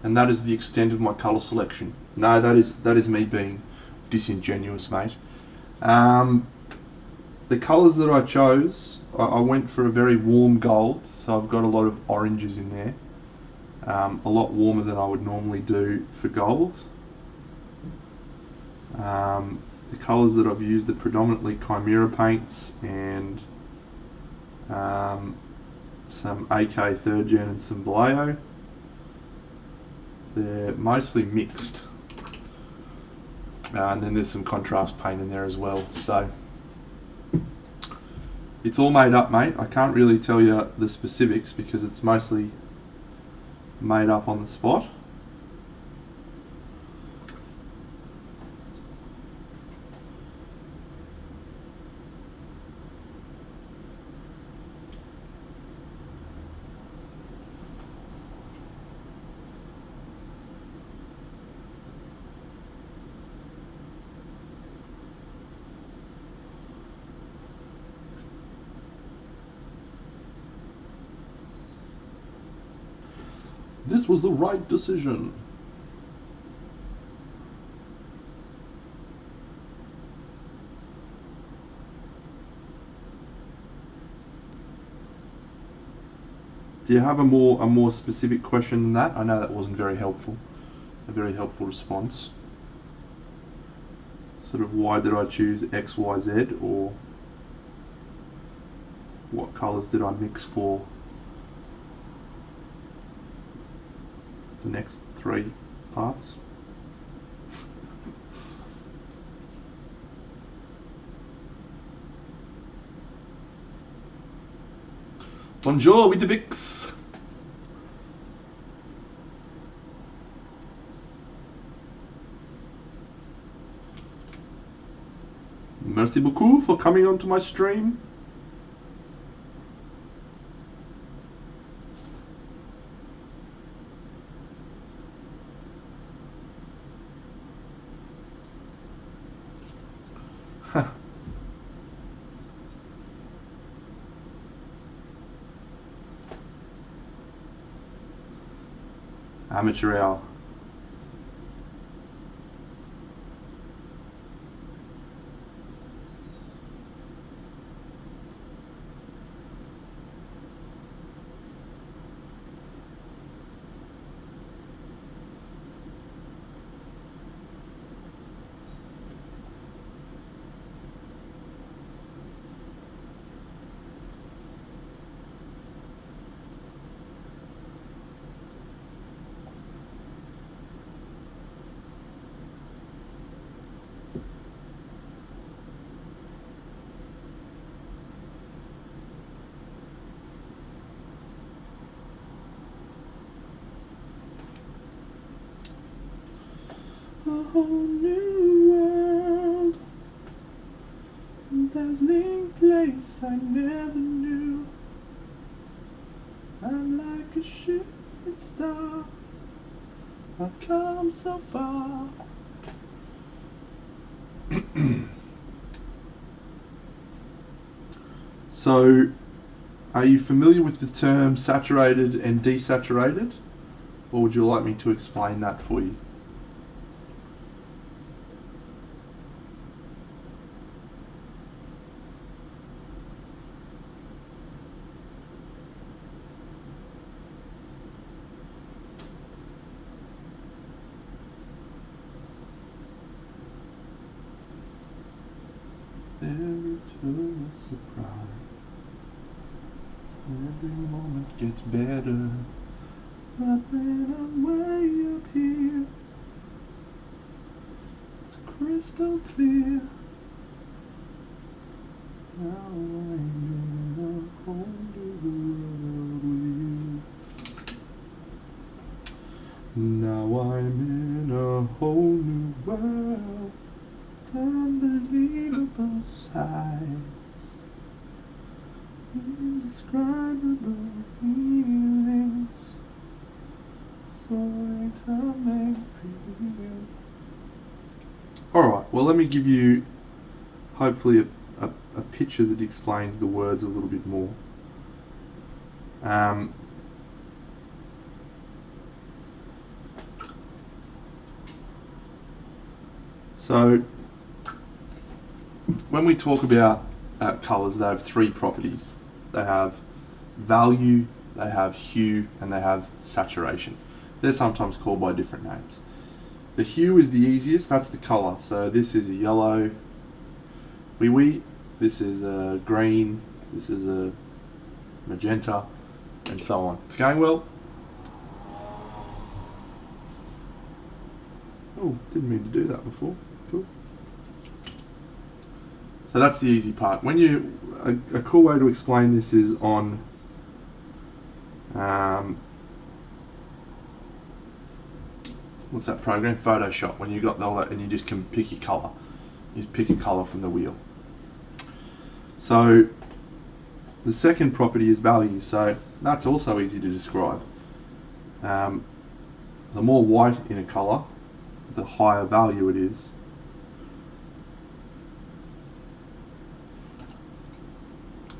And that is the extent of my colour selection. No, that is me being disingenuous, mate. There the colours that I chose, I went for a very warm gold, so I've got a lot of oranges in there. A lot warmer than I would normally do for gold. The colours that I've used are predominantly Chimera paints and some AK 3rd Gen and some Vallejo. They're mostly mixed. And then there's some contrast paint in there as well. So it's all made up, mate. I can't really tell you the specifics because it's mostly made up on the spot. This was the right decision. Do you have a more specific question than that? I know that wasn't very helpful. A very helpful response. Sort of why did I choose X, Y, Z, or what colours did I mix for the next 3 parts? Bonjour with the Bix. Merci beaucoup for coming onto my stream. Amateur hour. A whole new world, dazzling place I never knew. I'm like a shooting star, I've come so far. So, are you familiar with the term saturated and desaturated? Or would you like me to explain that for you? Every turn a surprise. Every moment gets better. But when I'm way up here, it's crystal clear. Now I'm in a whole new world with you. Now I'm in a whole new world. Unbelievable sights, indescribable feelings, soaring to make real. Alright, well let me give you hopefully a picture that explains the words a little bit more. So when we talk about colours, they have three properties. They have value, they have hue, and they have saturation. They're sometimes called by different names. The hue is the easiest, that's the colour. So this is a yellow, this is a green, this is a magenta, and so on. It's going well. Oh, didn't mean to do that before. Cool. So that's the easy part. When you, a cool way to explain this is on what's that program? Photoshop. When you got all that and you just can pick your colour. You just pick a colour from the wheel. So the second property is value. So that's also easy to describe. The more white in a colour, the higher value it is.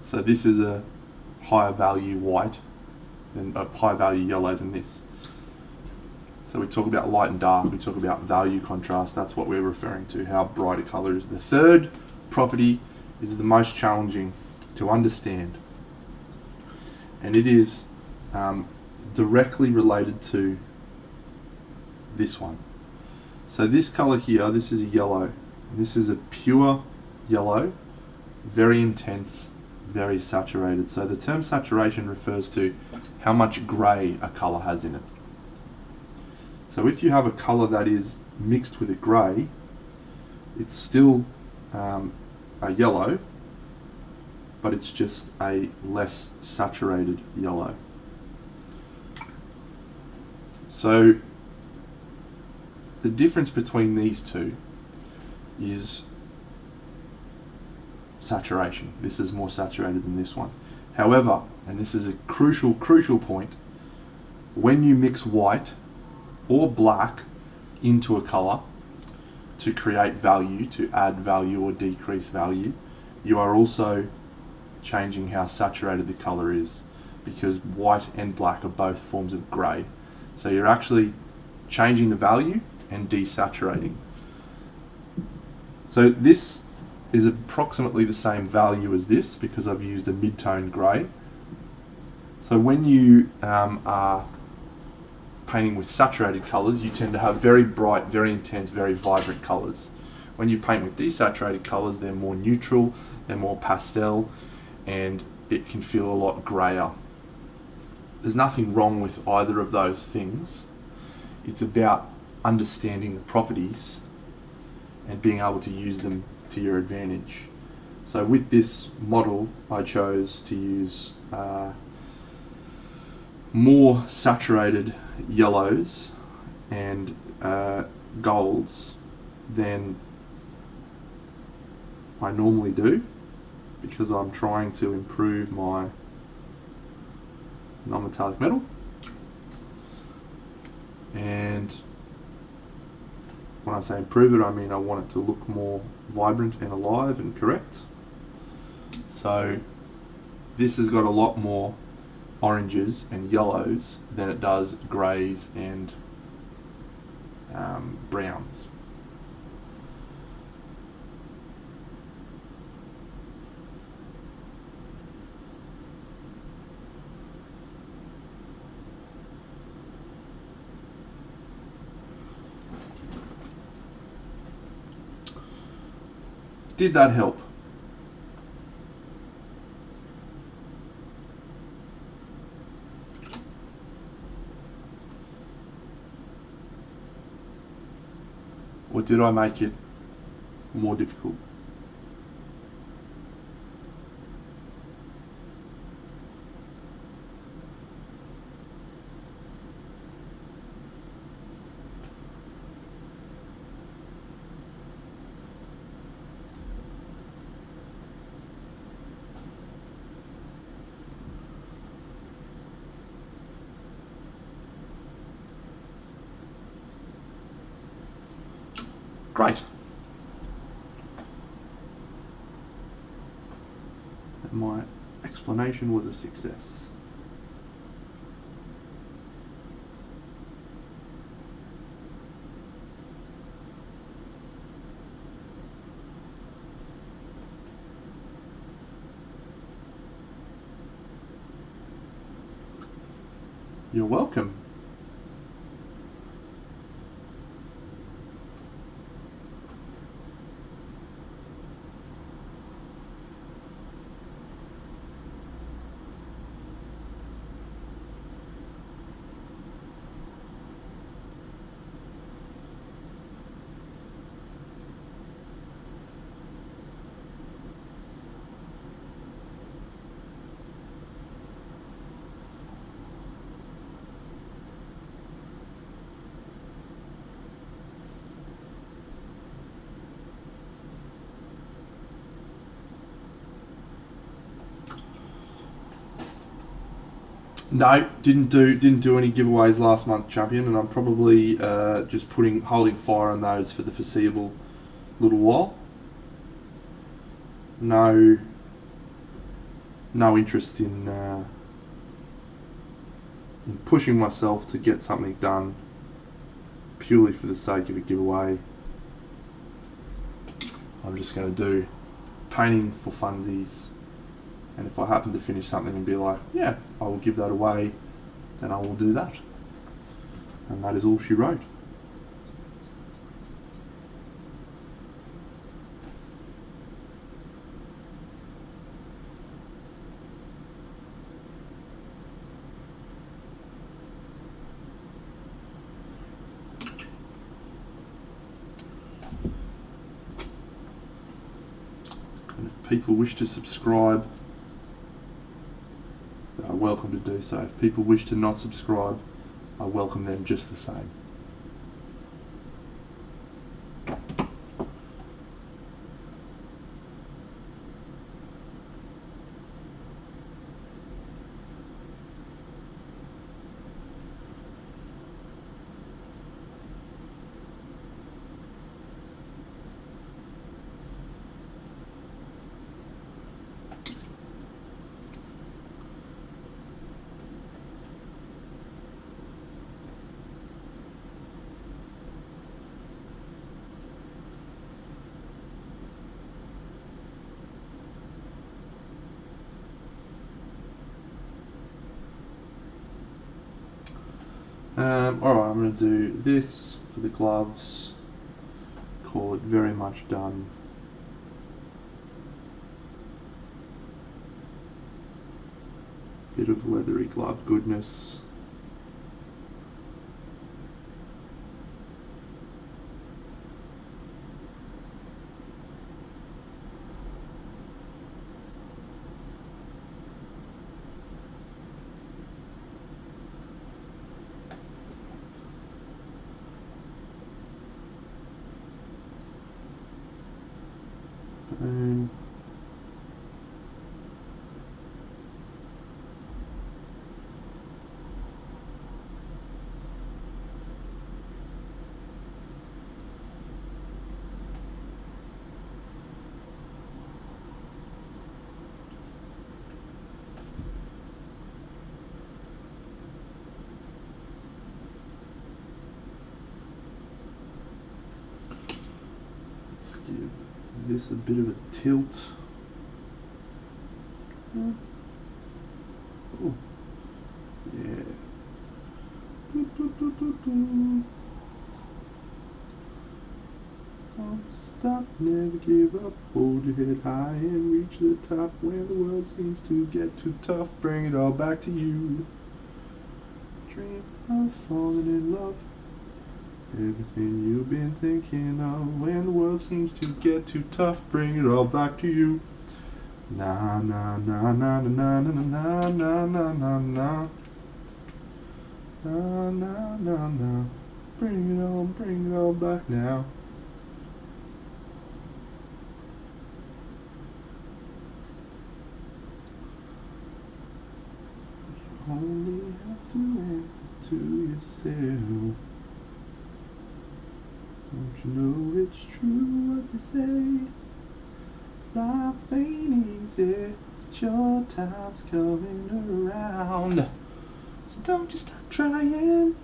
So this is a higher value white and a higher value yellow than this. So we talk about light and dark, we talk about value contrast, that's what we're referring to, how bright a colour is. The third property is the most challenging to understand, and it is directly related to this one. So this colour here, this is a yellow, and this is a pure yellow, very intense, very saturated. So the term saturation refers to how much grey a colour has in it. So if you have a colour that is mixed with a grey, it's still a yellow, but it's just a less saturated yellow. So the difference between these two is saturation. This is more saturated than this one. However, and this is a crucial point, when you mix white or black into a colour to create value, to add value or decrease value, you are also changing how saturated the colour is, because white and black are both forms of grey. So you're actually changing the value and desaturating. So this is approximately the same value as this because I've used a mid-tone grey. So when you are painting with saturated colours, you tend to have very bright, very intense, very vibrant colours. When you paint with desaturated colours, they're more neutral, they're more pastel, and it can feel a lot greyer. There's nothing wrong with either of those things. It's about understanding the properties and being able to use them to your advantage. So with this model, I chose to use more saturated yellows and golds than I normally do, because I'm trying to improve my non-metallic metal, and when I say improve it, I mean I want it to look more vibrant and alive and correct. So this has got a lot more oranges and yellows than it does greys and browns. Did that help? Or did I make it more difficult? Great. And my explanation was a success. You're welcome. No, didn't do any giveaways last month, champion, and I'm probably just holding fire on those for the foreseeable little while. No interest in pushing myself to get something done purely for the sake of a giveaway. I'm just going to do painting for funsies. And if I happen to finish something and be like, yeah, I will give that away, then I will do that. And that is all she wrote. And if people wish to subscribe, they are welcome to do so. If people wish to not subscribe, I welcome them just the same. Alright, I'm going to do this for the gloves, call it very much done. Bit of leathery glove goodness. Let's give this a bit of a tilt. Oh, yeah. Don't stop, never give up. Hold your head high and reach the top. When the world seems to get too tough, bring it all back to you. Dream of falling in love. Everything you've been thinking of. When the world seems to get too tough, bring it all back to you. Na na na na na na na na na na na na na na na na. Bring it all back now. You only have to answer to yourself. Don't you know it's true what they say? Life ain't easy, but your time's coming around. So don't you stop trying.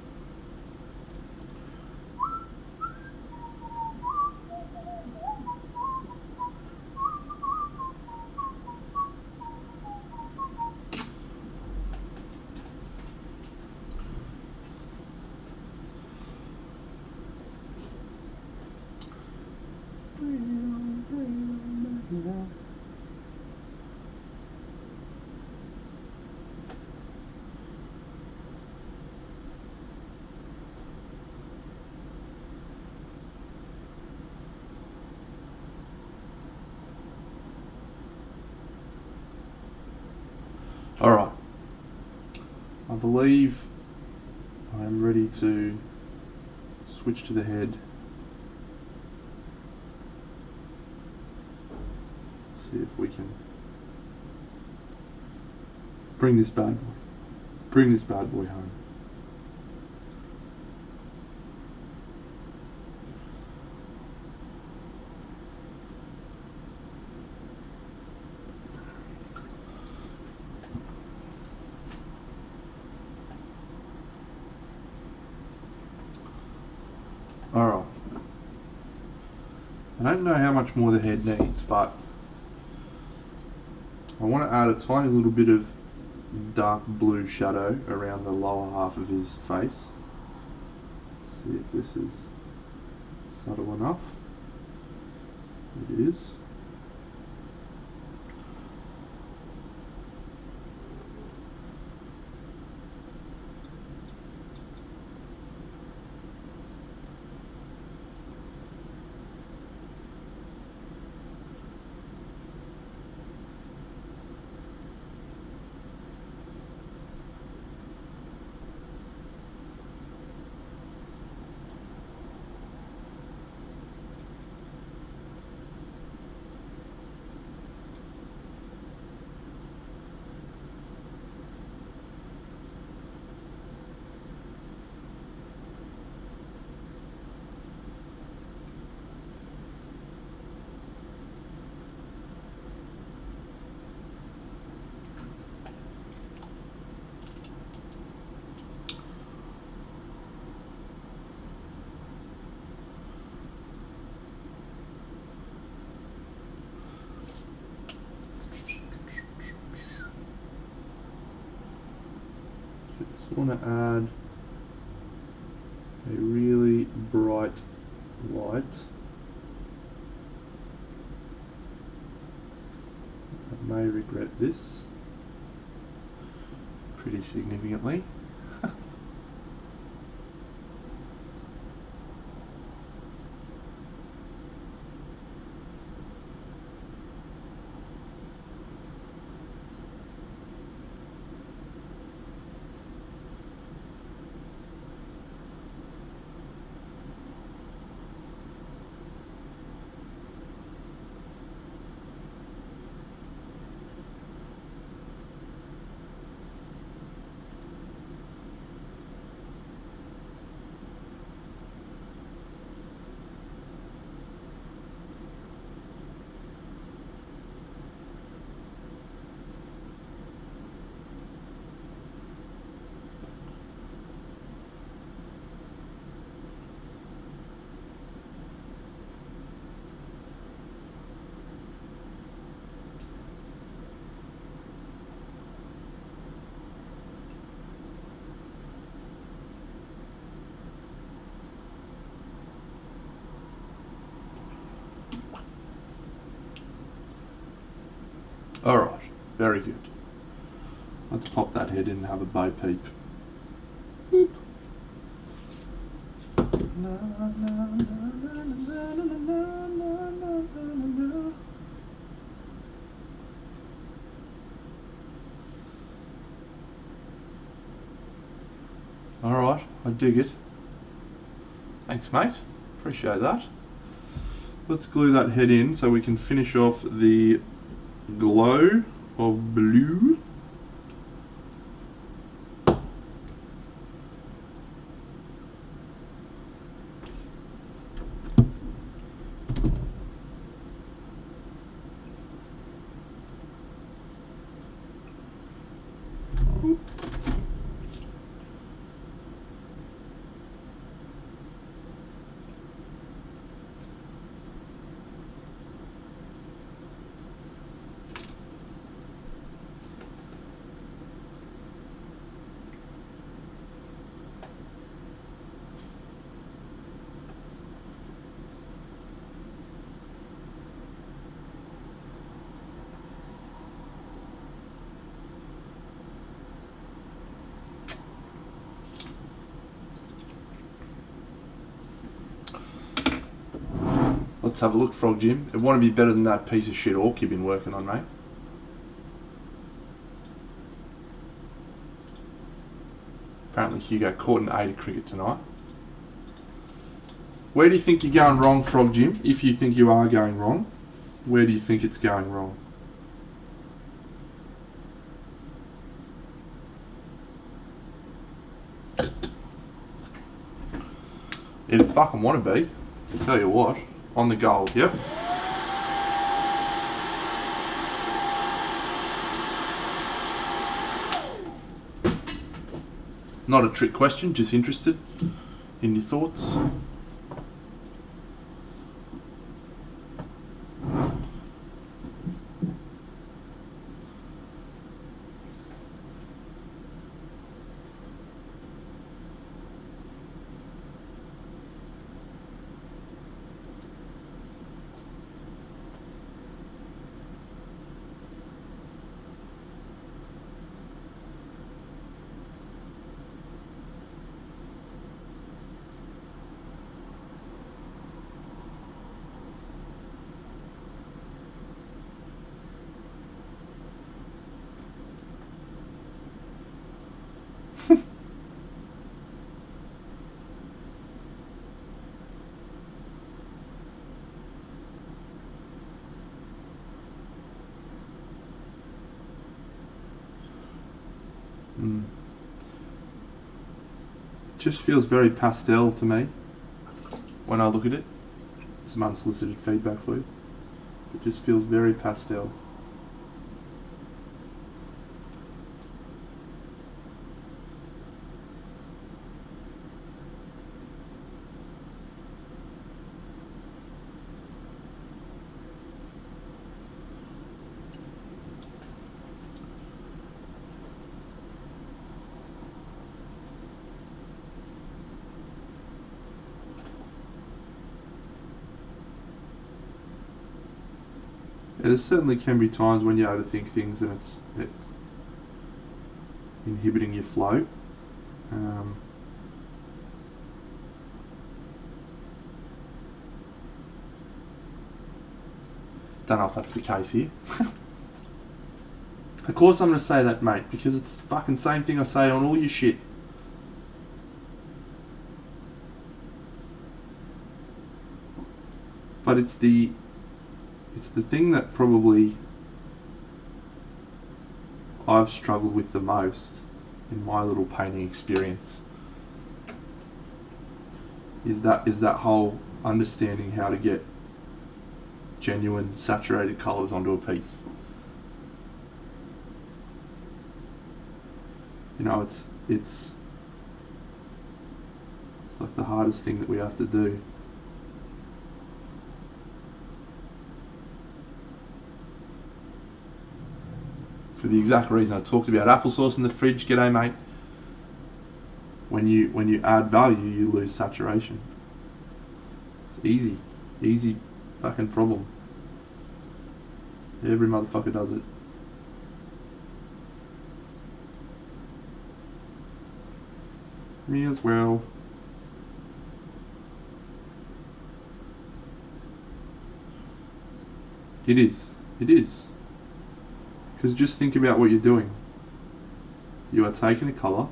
Alright. I believe I am ready to switch to the head. See if we can bring this bad boy home. Alright. I don't know how much more the head needs, but I want to add a tiny little bit of dark blue shadow around the lower half of his face. See if this is subtle enough. It is. Just want to add a really bright light. I may regret this pretty significantly. Alright, very good. Let's pop that head in and have a bo peep. Boop. Alright, I dig it. Thanks, mate. Appreciate that. Let's glue that head in so we can finish off the glow of blue. Let's have a look, Frog Jim. It want to be better than that piece of shit orc you've been working on, mate. Apparently Hugo caught an 8 at cricket tonight. Where do you think you're going wrong, Frog Jim? If you think you are going wrong, where do you think it's going wrong? It'd fucking want to be. Tell you what. On the goal, yep. Not a trick question, just interested in your thoughts. Just feels very pastel to me when I look at it. Some unsolicited feedback for you. It just feels very pastel. There certainly can be times when you overthink things and it's inhibiting your flow. Don't know if that's the case here. Of course I'm going to say that, mate, because it's the fucking same thing I say on all your shit. But it's the thing that probably I've struggled with the most in my little painting experience is that whole understanding how to get genuine saturated colours onto a piece. You know, it's like the hardest thing that we have to do. For the exact reason I talked about applesauce in the fridge. G'day, mate. When you add value, you lose saturation. It's easy fucking problem. Every motherfucker does it. Me as well. It is. Because just think about what you're doing. You are taking a colour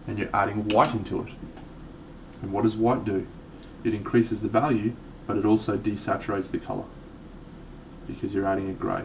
and you're adding white into it. And what does white do? It increases the value, but it also desaturates the colour because you're adding a grey.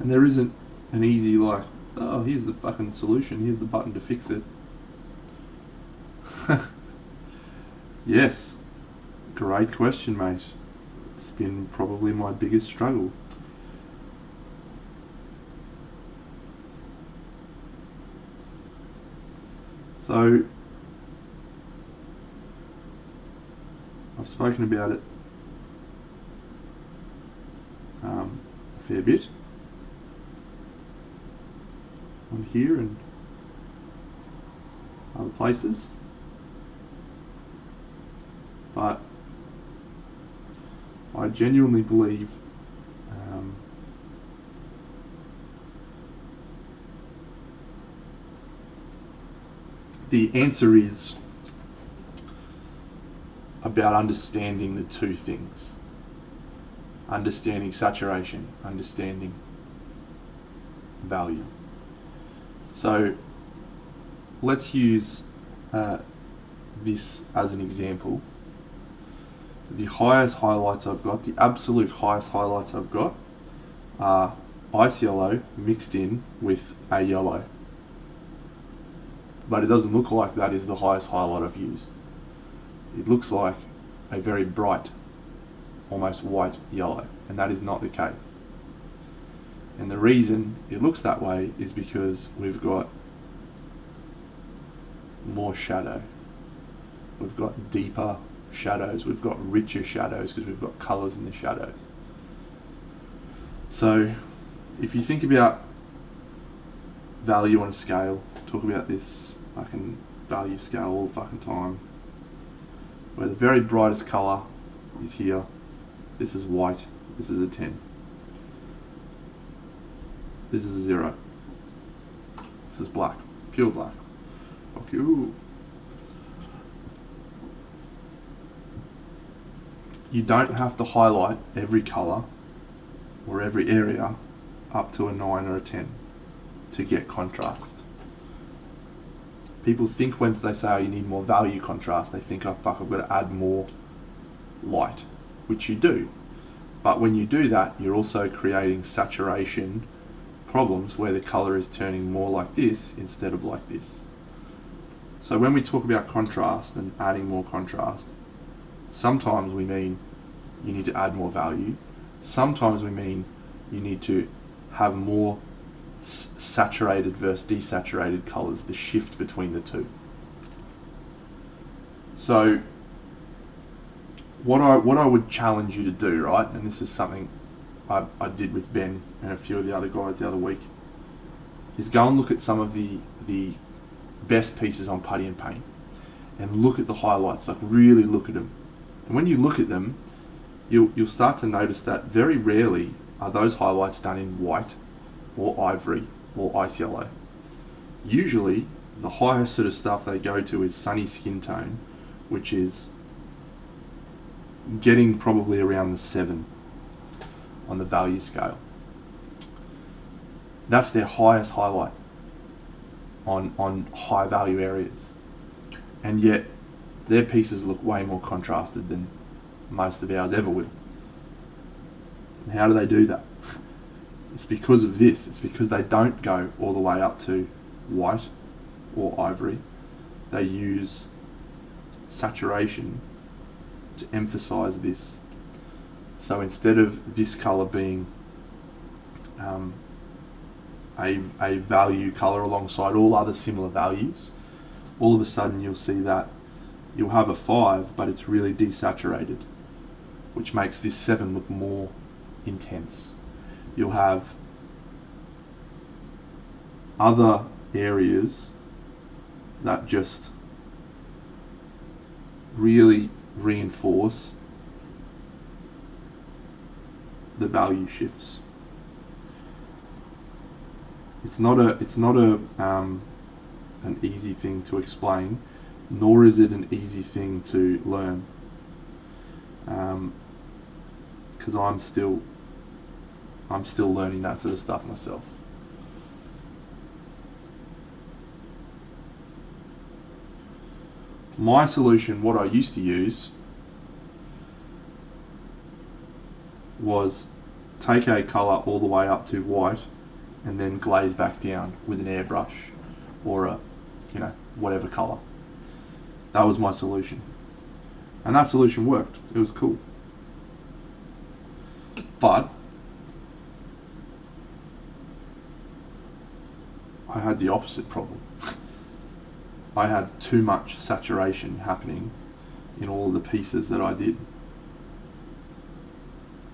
And there isn't an easy like, oh, here's the fucking solution, here's the button to fix it. Yes, great question, mate. It's been probably my biggest struggle. So, I've spoken about it a fair bit on here and other places, but I genuinely believe the answer is about understanding the two things. Understanding saturation, understanding value. So let's use this as an example. The highest highlights I've got, the absolute highest highlights I've got, are ice yellow mixed in with a yellow. But it doesn't look like that is the highest highlight I've used. It looks like a very bright, almost white yellow, and that is not the case. And the reason it looks that way is because we've got more shadow. We've got deeper shadows, we've got richer shadows because we've got colours in the shadows. So if you think about value on a scale, talk about this fucking value scale all the fucking time, where the very brightest colour is here, this is white, this is a 10. This is a 0. This is black, pure black. Fuck you. You don't have to highlight every colour or every area up to a 9 or a 10 to get contrast. People think when they say, oh, you need more value contrast, they think, oh fuck, I've got to add more light, which you do. But when you do that, you're also creating saturation problems where the colour is turning more like this instead of like this. So when we talk about contrast and adding more contrast, sometimes we mean you need to add more value. Sometimes we mean you need to have more saturated versus desaturated colours, the shift between the two. So what I would challenge you to do, right, and this is something I did with Ben and a few of the other guys the other week, is go and look at some of the best pieces on putty and paint and look at the highlights, like really look at them. And when you look at them, you'll start to notice that very rarely are those highlights done in white or ivory or ice yellow. Usually the highest sort of stuff they go to is sunny skin tone, which is getting probably around the 7 on the value scale. That's their highest highlight on high value areas, and yet their pieces look way more contrasted than most of ours ever will. And how do they do that? It's because of this. It's because they don't go all the way up to white or ivory. They use saturation to emphasize this. So instead of this color being a value color alongside all other similar values, all of a sudden you'll see that you'll have a 5, but it's really desaturated, which makes this 7 look more intense. You'll have other areas that just really reinforce the value shifts. It's not an easy thing to explain, nor is it an easy thing to learn, because I'm still learning that sort of stuff myself. My solution, what I used to use, was take a colour all the way up to white and then glaze back down with an airbrush or a, whatever colour. That was my solution. And that solution worked. It was cool. But I had the opposite problem. I had too much saturation happening in all of the pieces that I did.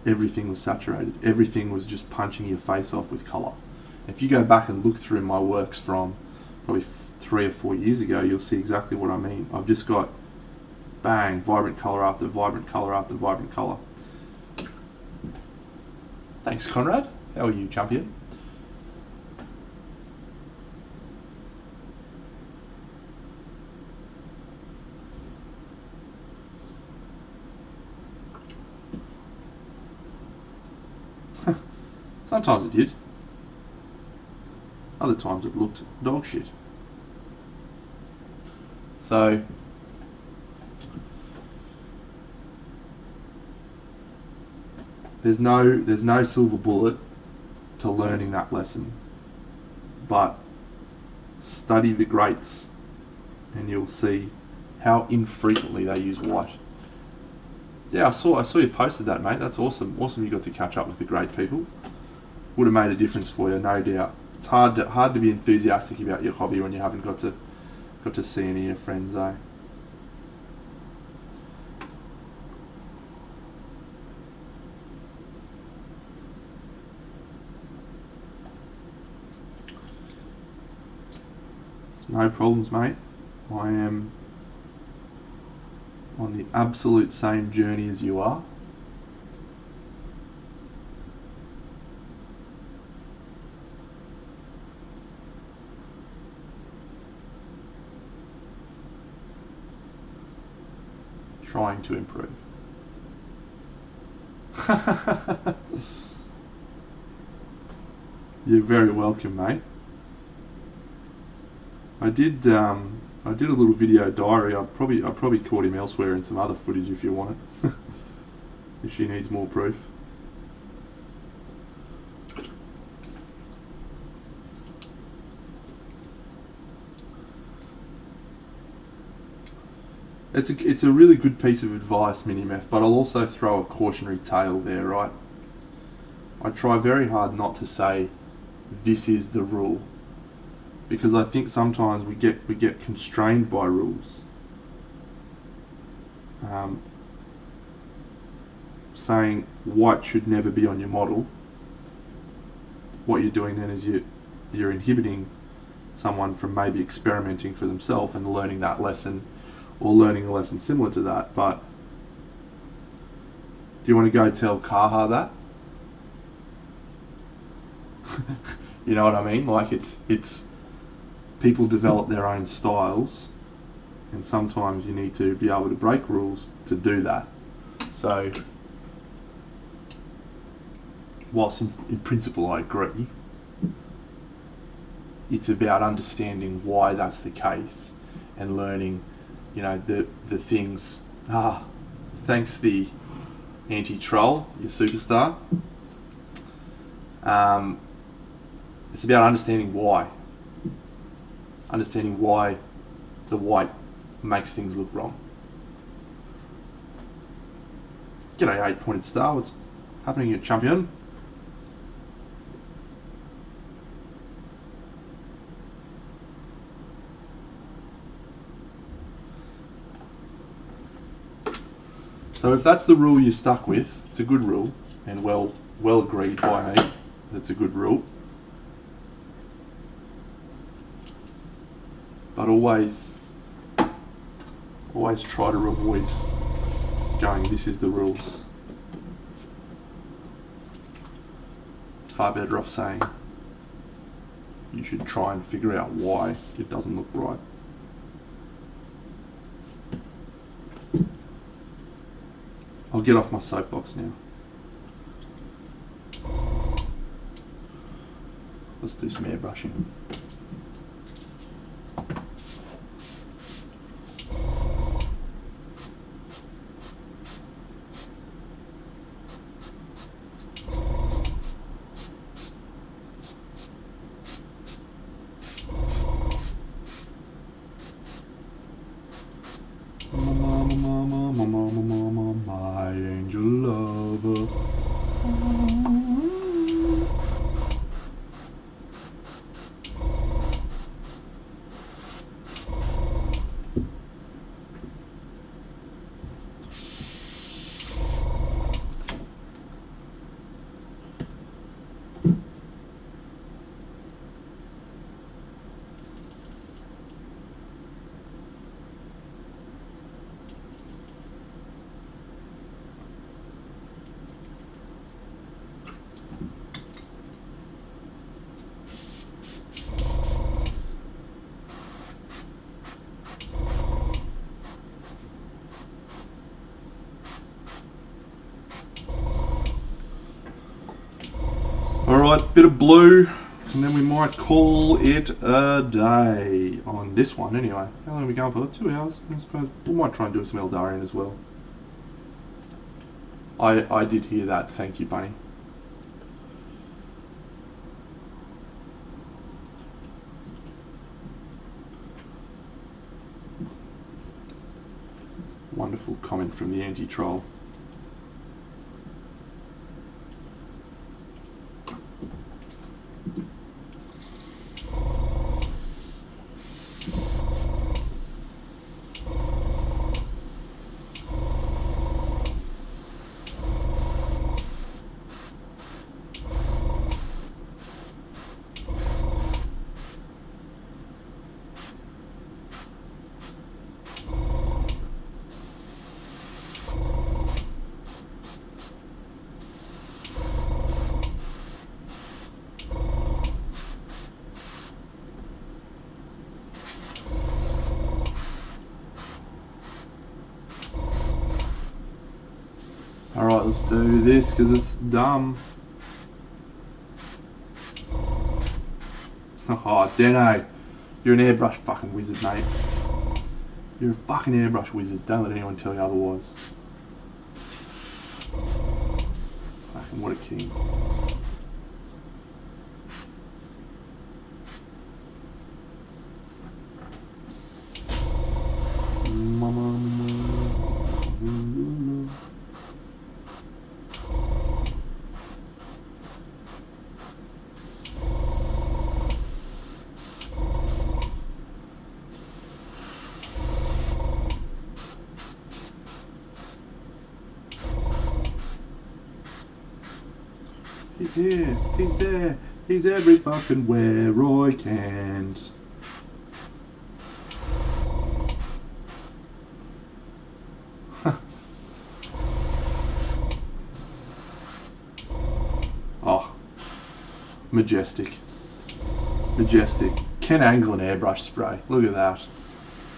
Everything was saturated. Everything was just punching your face off with colour. If you go back and look through my works from probably 3 or 4 years ago, you'll see exactly what I mean. I've just got bang, vibrant colour after vibrant colour after vibrant colour. Thanks, Conrad. How are you, champion? Sometimes it did. Other times it looked dog shit. So there's no silver bullet to learning that lesson. But study the greats and you'll see how infrequently they use white. Yeah, I saw you posted that, mate. That's awesome. Awesome you got to catch up with the great people. Would have made a difference for you, no doubt. It's hard to be enthusiastic about your hobby when you haven't got to see any of your friends, though. It's no problems, mate. I am on the absolute same journey as you are. Trying to improve. You're very welcome, mate. I did a little video diary. I probably caught him elsewhere in some other footage if you want it. If she needs more proof. It's a really good piece of advice, Minimeth, but I'll also throw a cautionary tale there, right? I try very hard not to say this is the rule, because I think sometimes we get constrained by rules. Saying white should never be on your model. What you're doing then is you're inhibiting someone from maybe experimenting for themselves and learning that lesson, or learning a lesson similar to that. But do you want to go tell Kaha that? You know what I mean? Like it's people develop their own styles, and sometimes you need to be able to break rules to do that. So whilst in principle I agree, it's about understanding why that's the case and learning, you know, the things. Thanks the anti-troll, your superstar. It's about understanding why. Understanding why the white makes things look wrong. G'day 8-pointed star, what's happening here, champion? So if that's the rule you're stuck with, it's a good rule, and well agreed by me, that's a good rule. But always try to avoid going, this is the rules. Far better off saying, you should try and figure out why it doesn't look right. I'll get off my soapbox now. Let's do some airbrushing. Mama, my angel lover. Alright, bit of blue, and then we might call it a day on this one anyway. How long are we going for? 2 hours, I suppose. We might try and do some Eldarian as well. I did hear that, thank you, Bunny. Wonderful comment from the anti-troll. Alright, let's do this because it's dumb. Oh, Deno. You're an airbrush fucking wizard, mate. You're a fucking airbrush wizard. Don't let anyone tell you otherwise. Fucking what a king. He's here, he's there, he's every fucking where I can't. Oh, majestic. Majestic. Ken Anglin airbrush spray. Look at that.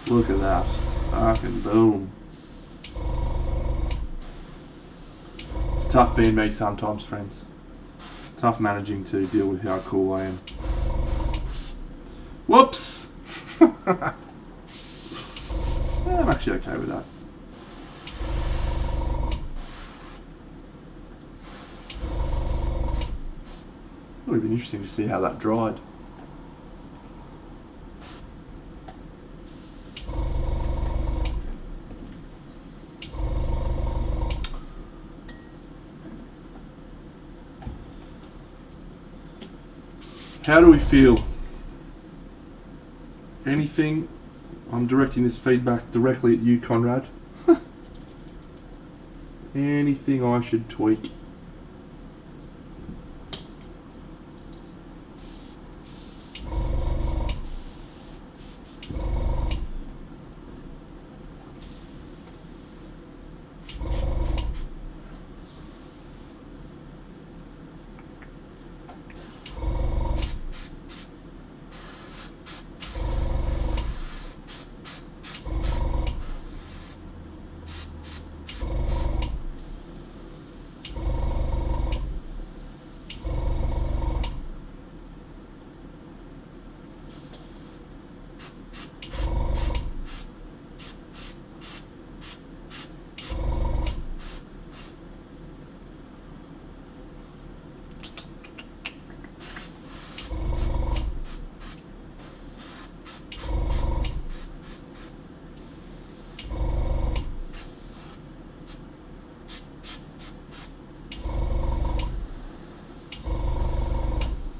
Look at that. Fucking boom. It's tough being me sometimes, friends. Tough managing to deal with how cool I am. Whoops! Yeah, I'm actually okay with that. It would have been interesting to see how that dried. How do we feel? Anything? I'm directing this feedback directly at you, Conrad. Anything I should tweak?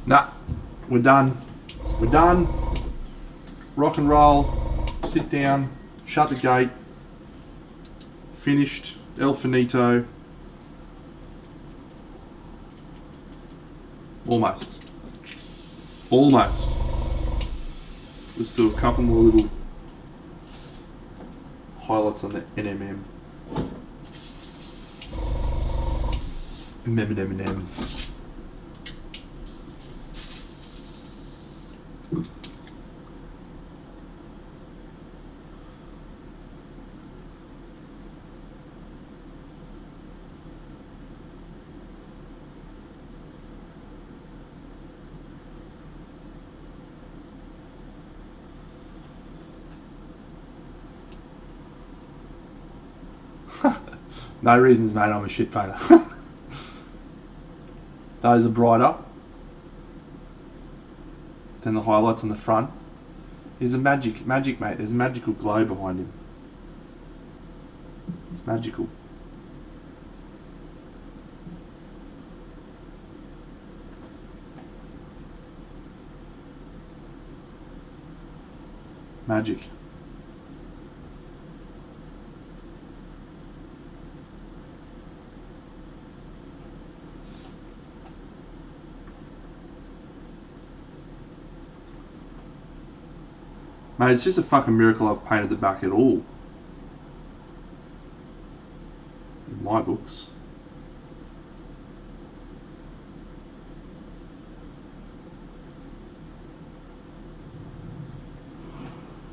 Nah, we're done. We're done. Rock and roll. Sit down. Shut the gate. Finished. El finito. Almost. Almost. Let's do a couple more little highlights on the NMM. M&M's. No reasons, mate, I'm a shit painter. Those are brighter than the highlights on the front. There's a magic, mate. There's a magical glow behind him. It's magical. Magic. Mate, it's just a fucking miracle I've painted the back at all. In my books.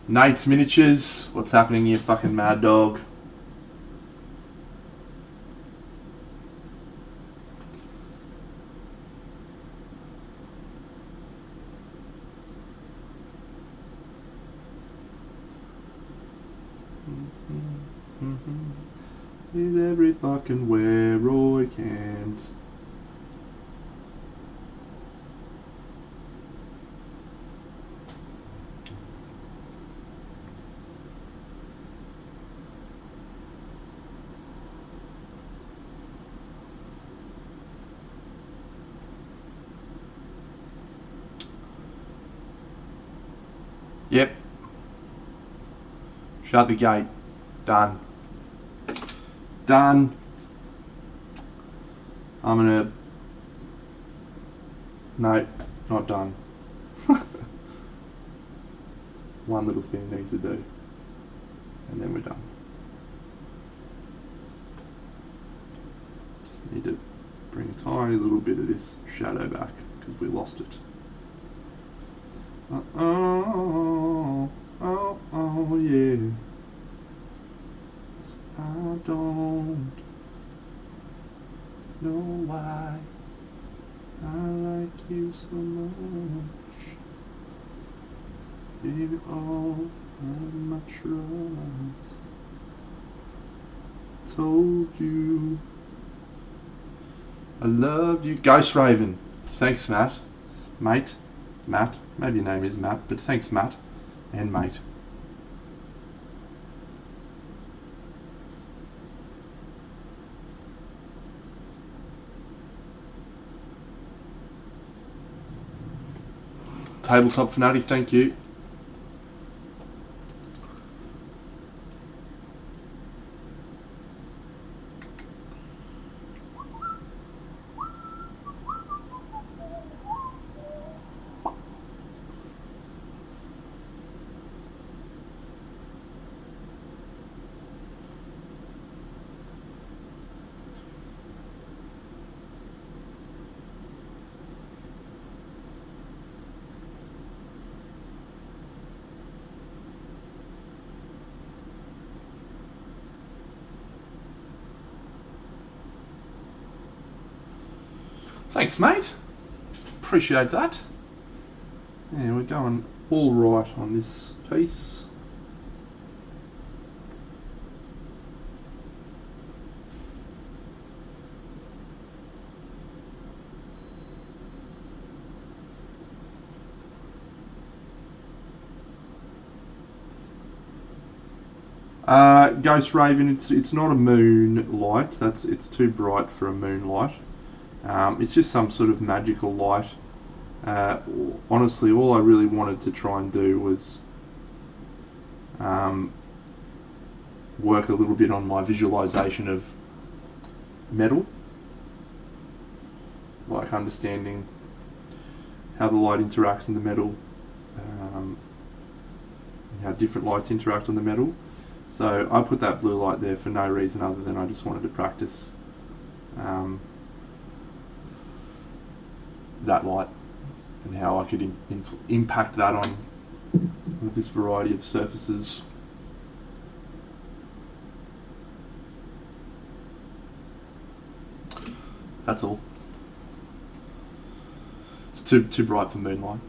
Nate's Miniatures. What's happening, you fucking mad dog? He's every fucking where Roy can't. Yep. Shut the gate. Done. Done. I'm gonna... No, not done. One little thing needs to do. And then we're done. Just need to bring a tiny little bit of this shadow back because we lost it. Oh, yeah. I don't know why I like you so much. Baby, all of my trust told you I loved you. Ghost Raven. Thanks, Matt. Mate. Matt. Maybe your name is Matt, but thanks, Matt. And mate. Tabletop Fanatic, thank you. Thanks, mate. Appreciate that. Yeah, we're going all right on this piece. Ghost Raven, it's not a moon light. It's too bright for a moonlight. It's just some sort of magical light. Honestly, all I really wanted to try and do was work a little bit on my visualization of metal, like understanding how the light interacts in the metal, and how different lights interact on the metal. So I put that blue light there for no reason other than I just wanted to practice that light and how I could impact that on with this variety of surfaces. That's all. It's too bright for moonlight.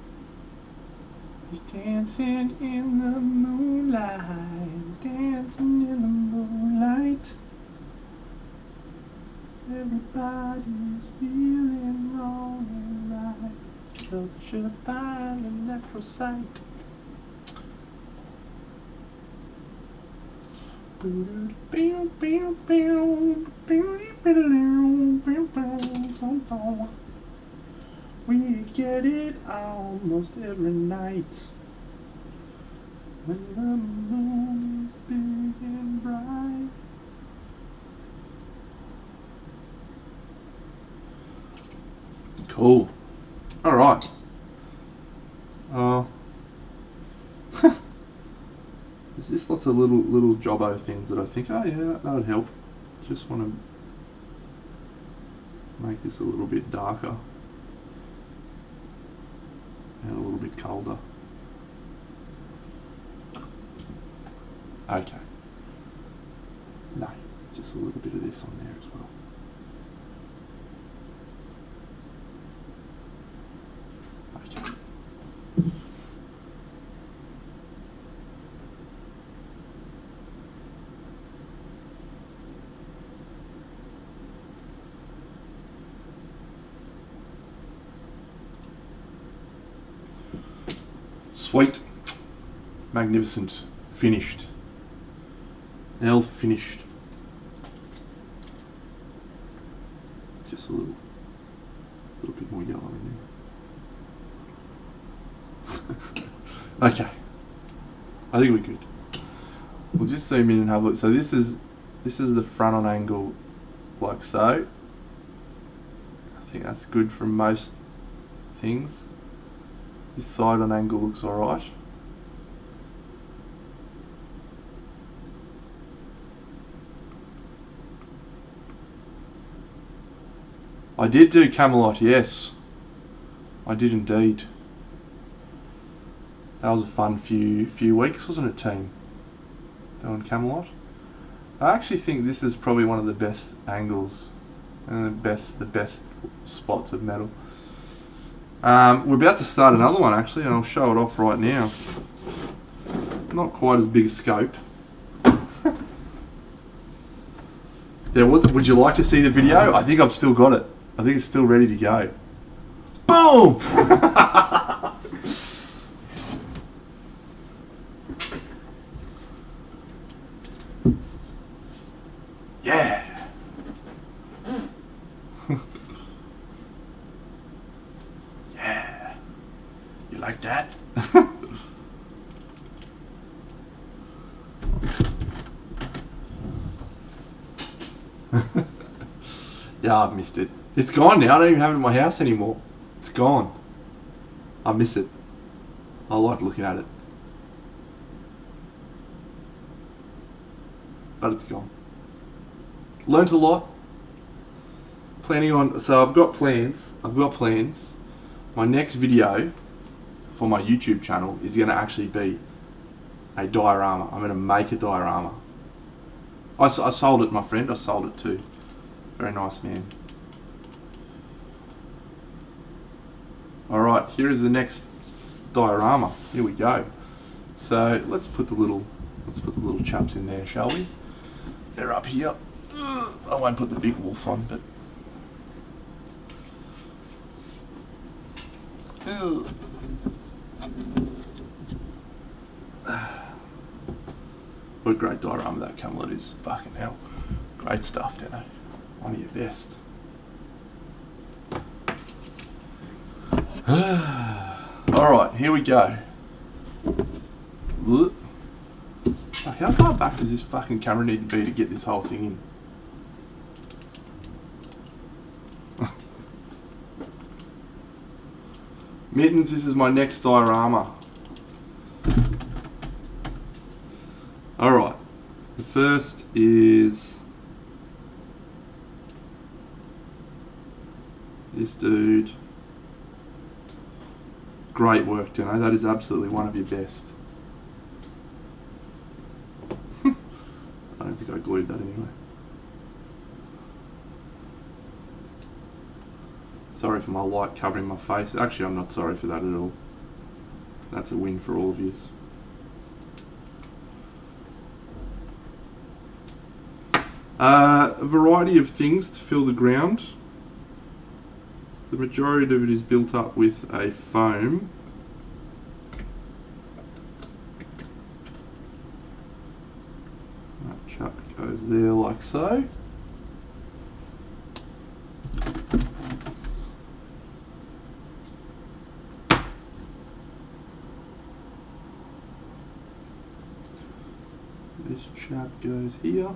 Just dancing in the moonlight, dancing in the moonlight. Everybody's feeling wrong and right. Such a fine and natural sight. We get it almost every night when the moon is big and bright. Cool. All right. There's just lots of little jobbo things that I think, oh yeah, that would help. Just want to make this a little bit darker and a little bit colder. Okay. No, just a little bit of this on there as well. Okay. Sweet, magnificent, finished. Now finished. Just a little bit more yellow in there. Okay, I think we're good. We'll just zoom in and have a look. So this is the front on angle, like so. I think that's good for most things. This side on angle looks alright. I did do Camelot, yes. I did indeed. That was a fun few weeks, wasn't it, team? Doing Camelot. I actually think this is probably one of the best angles and the best spots of metal. We're about to start another one actually, and I'll show it off right now. Not quite as big a scope. Would you like to see the video? I think I've still got it. I think it's still ready to go. Boom! Yeah! Yeah! You like that? Yeah, I've missed it. It's gone now. I don't even have it in my house anymore. It's gone. I miss it. I like looking at it. But it's gone. Learned a lot. Planning on... So I've got plans. My next video for my YouTube channel is going to actually be a diorama. I'm going to make a diorama. I sold it, my friend. I sold it too. Very nice man. Alright, here is the next diorama. Here we go. So let's put the little chaps in there, shall we? They're up here. I won't put the big wolf on, but what a great diorama that Camelot is. Fucking hell. Great stuff, you know. One of your best. Alright, here we go. How far back does this fucking camera need to be to get this whole thing in? Mittens, this is my next diorama. Alright, the first is this dude. Great work, Dino. That is absolutely one of your best. I don't think I glued that anyway. Sorry for my light covering my face. Actually, I'm not sorry for that at all. That's a win for all of yous. A variety of things to fill the ground. The majority of it is built up with a foam. That chap goes there like so. This chap goes here.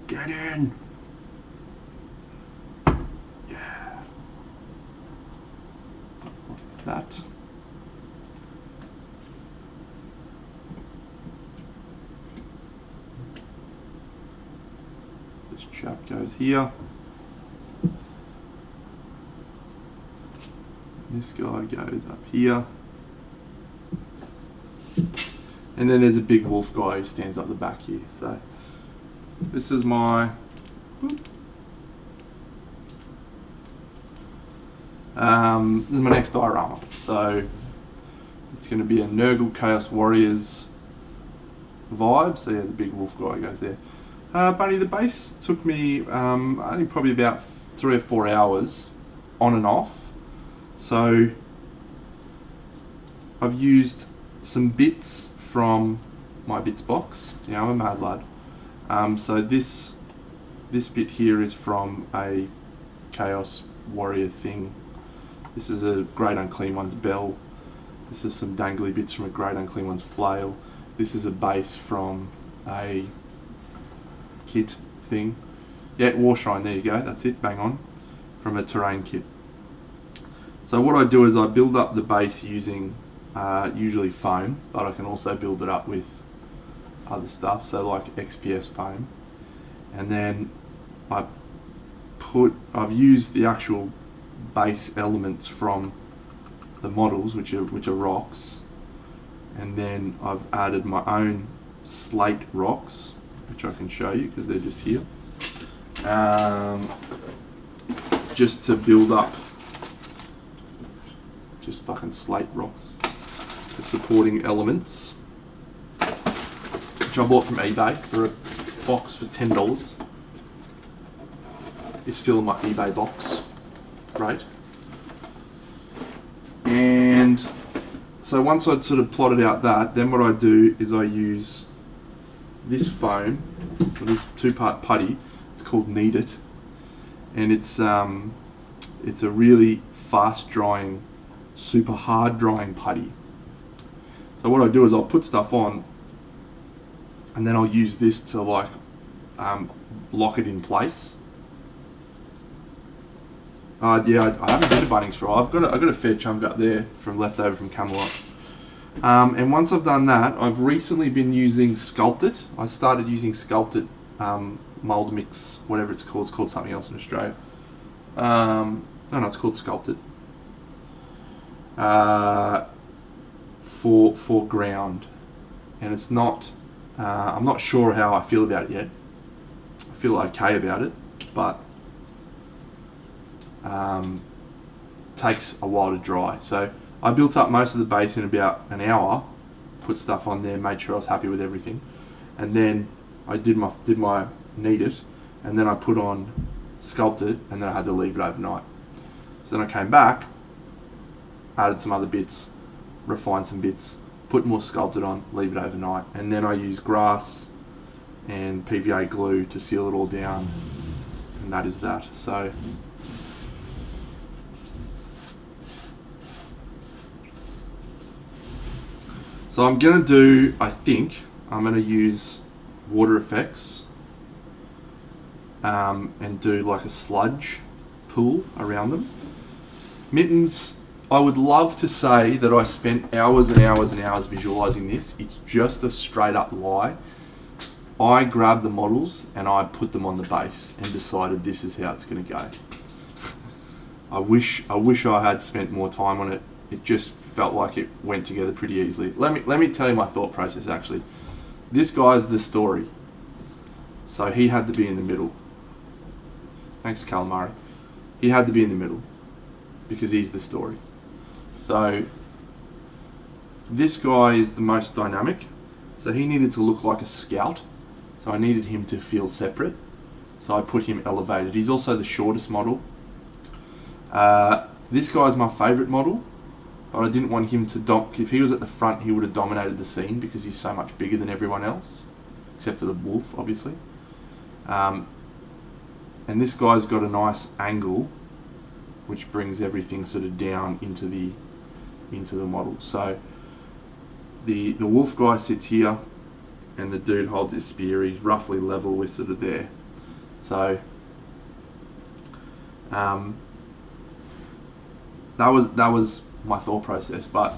Get in! Yeah. Like that. This chap goes here. This guy goes up here. And then there's a big wolf guy who stands up the back here. So this is my next diorama. So it's going to be a Nurgle Chaos Warriors vibe. So yeah, the big wolf guy goes there. Bunny, the base took me only probably about 3 or 4 hours on and off. So I've used some bits from my bits box. Yeah, I'm a mad lad. So this bit here is from a Chaos Warrior thing. This is a Great Unclean One's bell. This is some dangly bits from a Great Unclean One's flail. This is a base from a kit thing. Yeah, War Shrine, there you go, that's it, bang on. From a terrain kit. So what I do is I build up the base using usually foam, but I can also build it up with other stuff, so like XPS foam. And then I've used the actual base elements from the models, which are rocks, and then I've added my own slate rocks, which I can show you because they're just here, just to build up just fucking slate rocks, the supporting elements, which I bought from eBay for a box for $10. It's still in my eBay box. Great. And so once I'd sort of plotted out that, then what I do is I use this foam, or this 2-part putty. It's called Knead It, and it's a really fast drying, super hard drying putty. So what I do is I'll put stuff on, and then I'll use this to like lock it in place. Yeah, I haven't been to Bunnings for a while. I've got a fair chunk up there from leftover from Camelot. And once I've done that, I've recently been using Sculpted. I started using Sculpted mold mix, whatever it's called. It's called something else in Australia. No, it's called Sculpted. For ground, and it's not. I'm not sure how I feel about it yet. I feel okay about it, but takes a while to dry. So I built up most of the base in about an hour, put stuff on there, made sure I was happy with everything, and then I did my Knead It, and then I put on Sculpted, and then I had to leave it overnight. So then I came back, added some other bits, refined some bits, put more Sculpted on, leave it overnight, and then I use grass and PVA glue to seal it all down, and that is that. So I'm going to do, I'm going to use water effects and do like a sludge pool around them. Mittens, I would love to say that I spent hours and hours and hours visualizing this. It's just a straight up lie. I grabbed the models and I put them on the base and decided this is how it's going to go. I wish I had spent more time on it. It just felt like it went together pretty easily. Let me tell you my thought process actually. This guy's the story, so he had to be in the middle. Thanks, Calamari. He had to be in the middle because he's the story. So this guy is the most dynamic So he needed to look like a scout. So I needed him to feel separate. So I put him elevated. He's also the shortest model. This guy's my favourite model, but I didn't want him to if he was at the front, he would have dominated the scene because he's so much bigger than everyone else, except for the wolf, obviously. And this guy's got a nice angle, which brings everything sort of down into the model. So the wolf guy sits here, and the dude holds his spear. He's roughly level with sort of there. So that was my thought process, but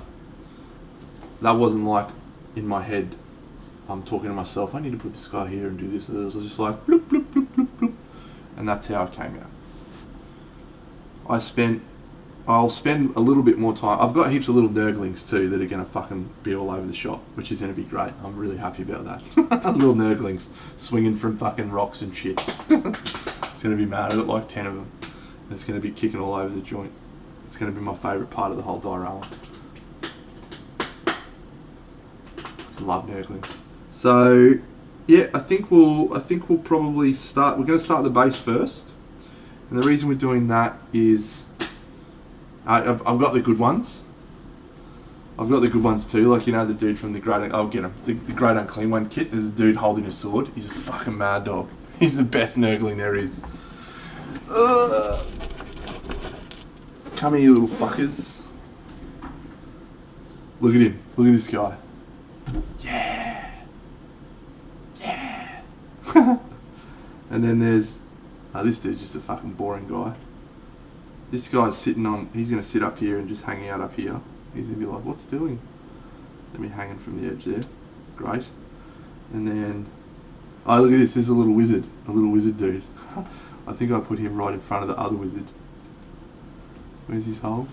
that wasn't like in my head. I'm talking to myself, I need to put this guy here and do this. And I was just like bloop bloop bloop bloop bloop, and that's how it came out. I'll spend a little bit more time. I've got heaps of little nurglings too that are going to fucking be all over the shop, which is going to be great. I'm really happy about that. Little nurglings swinging from fucking rocks and shit. It's going to be mad. I've got like 10 of them. And it's going to be kicking all over the joint. It's going to be my favourite part of the whole diorama. Love nurglings. So yeah, I think we'll probably start. We're going to start the base first, and the reason we're doing that is I've got the good ones. I've got the good ones too, like, you know, the dude from the Great... I'll get him. The Great Unclean One kit, there's a dude holding a sword. He's a fucking mad dog. He's the best nurgling there is. Come here, you little fuckers. Look at him. Look at this guy. Yeah. Yeah. And then there's... this dude's just a fucking boring guy. This guy's sitting on... He's going to sit up here and just hang out up here. He's going to be like, what's doing? Let me hanging from the edge there. Great. And then... Oh, look at this. This is a little wizard. A little wizard dude. I think I put him right in front of the other wizard. Where's his hole?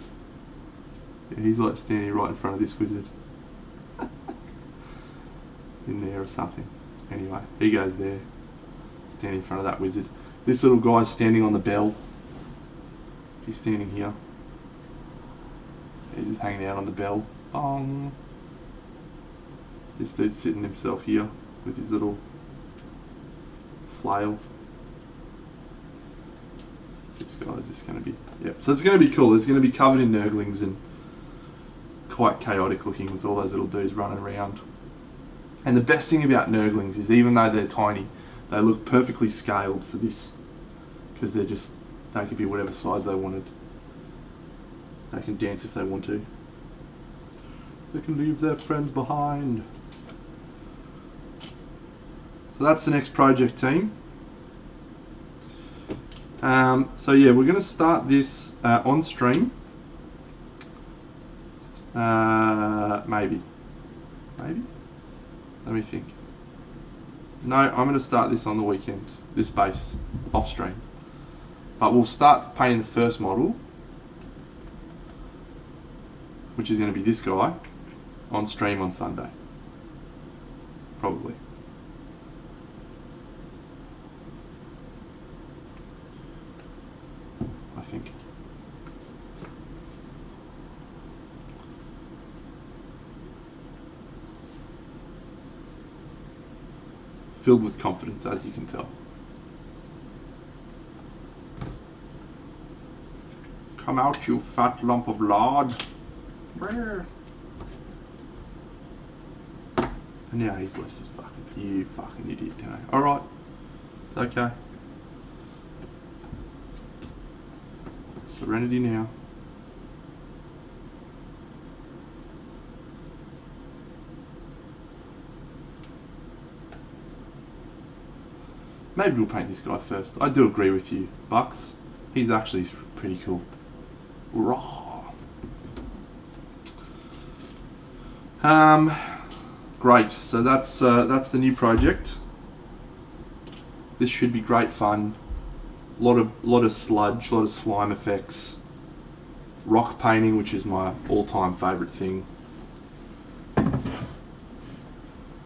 Yeah, he's like standing right in front of this wizard. In there or something. Anyway, he goes there. Standing in front of that wizard. This little guy's standing on the bell. He's standing here. He's just hanging out on the bell. Bong. This dude's sitting himself here with his little flail. This guy's just going to be... Yep. So it's going to be cool. It's going to be covered in nurglings and quite chaotic looking with all those little dudes running around. And the best thing about nurglings is even though they're tiny, they look perfectly scaled for this. Because they're just... They could be whatever size they wanted. They can dance if they want to. They can leave their friends behind. So that's the next project, team. So yeah, we're going to start this on stream. Maybe. Let me think. No, I'm going to start this on the weekend. This base, off stream. But we'll start painting the first model, which is going to be this guy, on stream on Sunday. Probably. I think. Filled with confidence, as you can tell. Come out, you fat lump of lard. And now he's less as fucking... You fucking idiot, you know. Alright. It's okay. Serenity now. Maybe we'll paint this guy first. I do agree with you, Bucks. He's actually pretty cool. Raw. Great. So that's the new project. This should be great fun. Lot of sludge, lot of slime effects. Rock painting, which is my all-time favourite thing.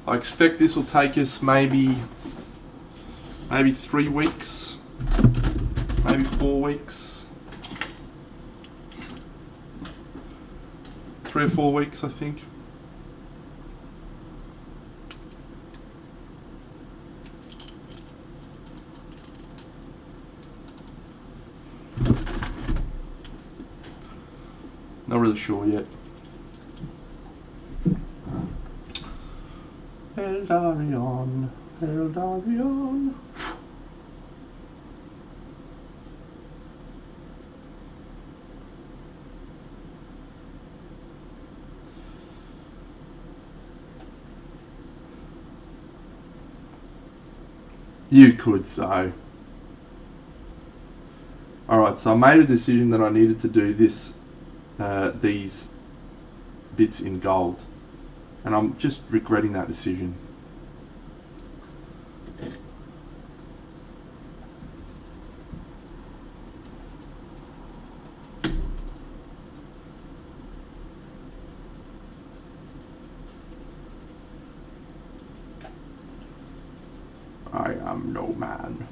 I expect this will take us maybe 3 weeks, maybe 4 weeks. 3 or 4 weeks, I think. Not really sure yet. Eldarion, Eldarion. You could say. Alright, so I made a decision that I needed to do this, these bits in gold. And I'm just regretting that decision. I am no man.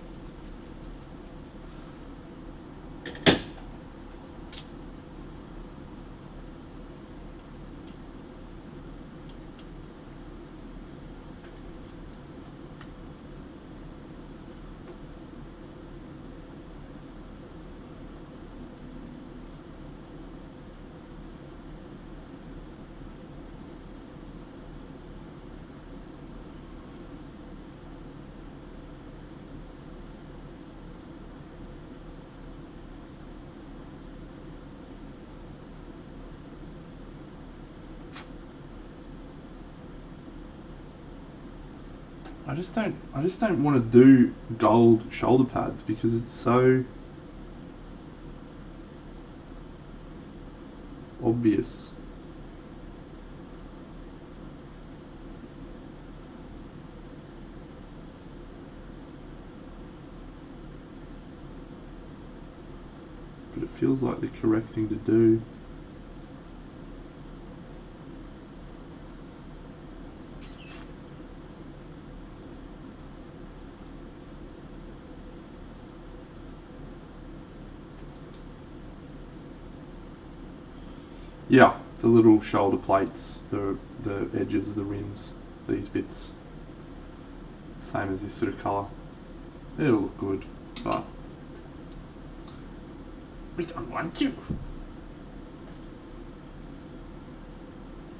I just don't want to do gold shoulder pads because it's so obvious. But it feels like the correct thing to do. Yeah, the little shoulder plates, the edges of the rims, these bits, same as this sort of colour. It'll look good, but we don't want you.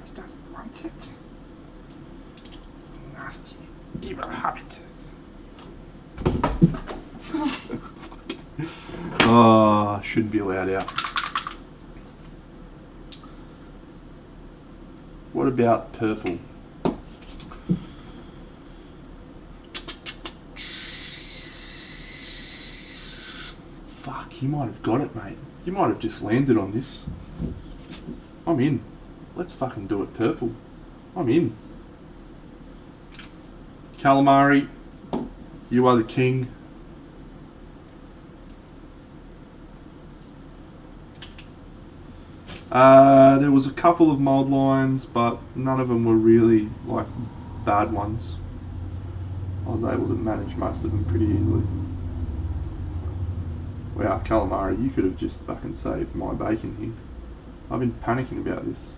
He doesn't want it. Nasty, evil habits. Oh, shouldn't be allowed out. What about purple? Fuck, you might have got it, mate. You might have just landed on this. I'm in. Let's fucking do it purple. I'm in. Calamari, you are the king. There was a couple of mold lines, but none of them were really like bad ones. I was able to manage most of them pretty easily. Wow, Calamari, you could have just fucking saved my bacon here. I've been panicking about this.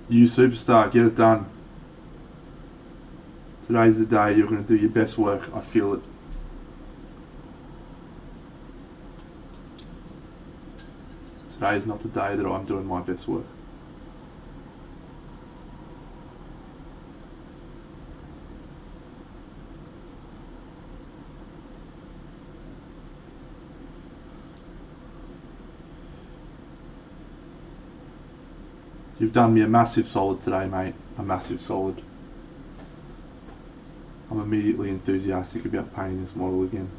You superstar, get it done. Today's the day you're going to do your best work. I feel it. Today is not the day that I'm doing my best work. You've done me a massive solid today, mate. A massive solid. I'm immediately enthusiastic about painting this model again.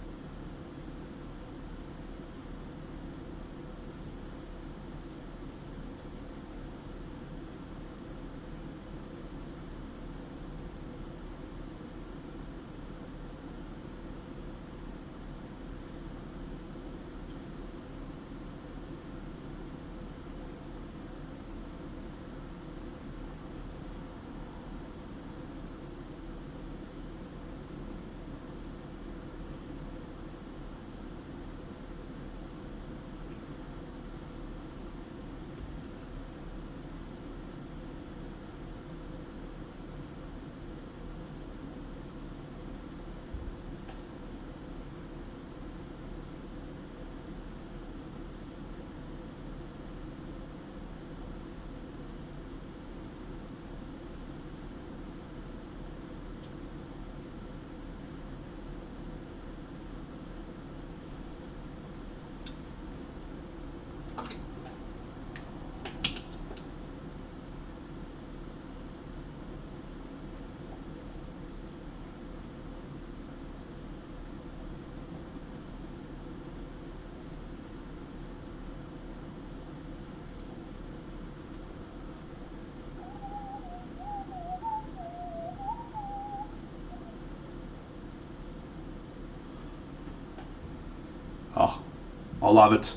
I love it.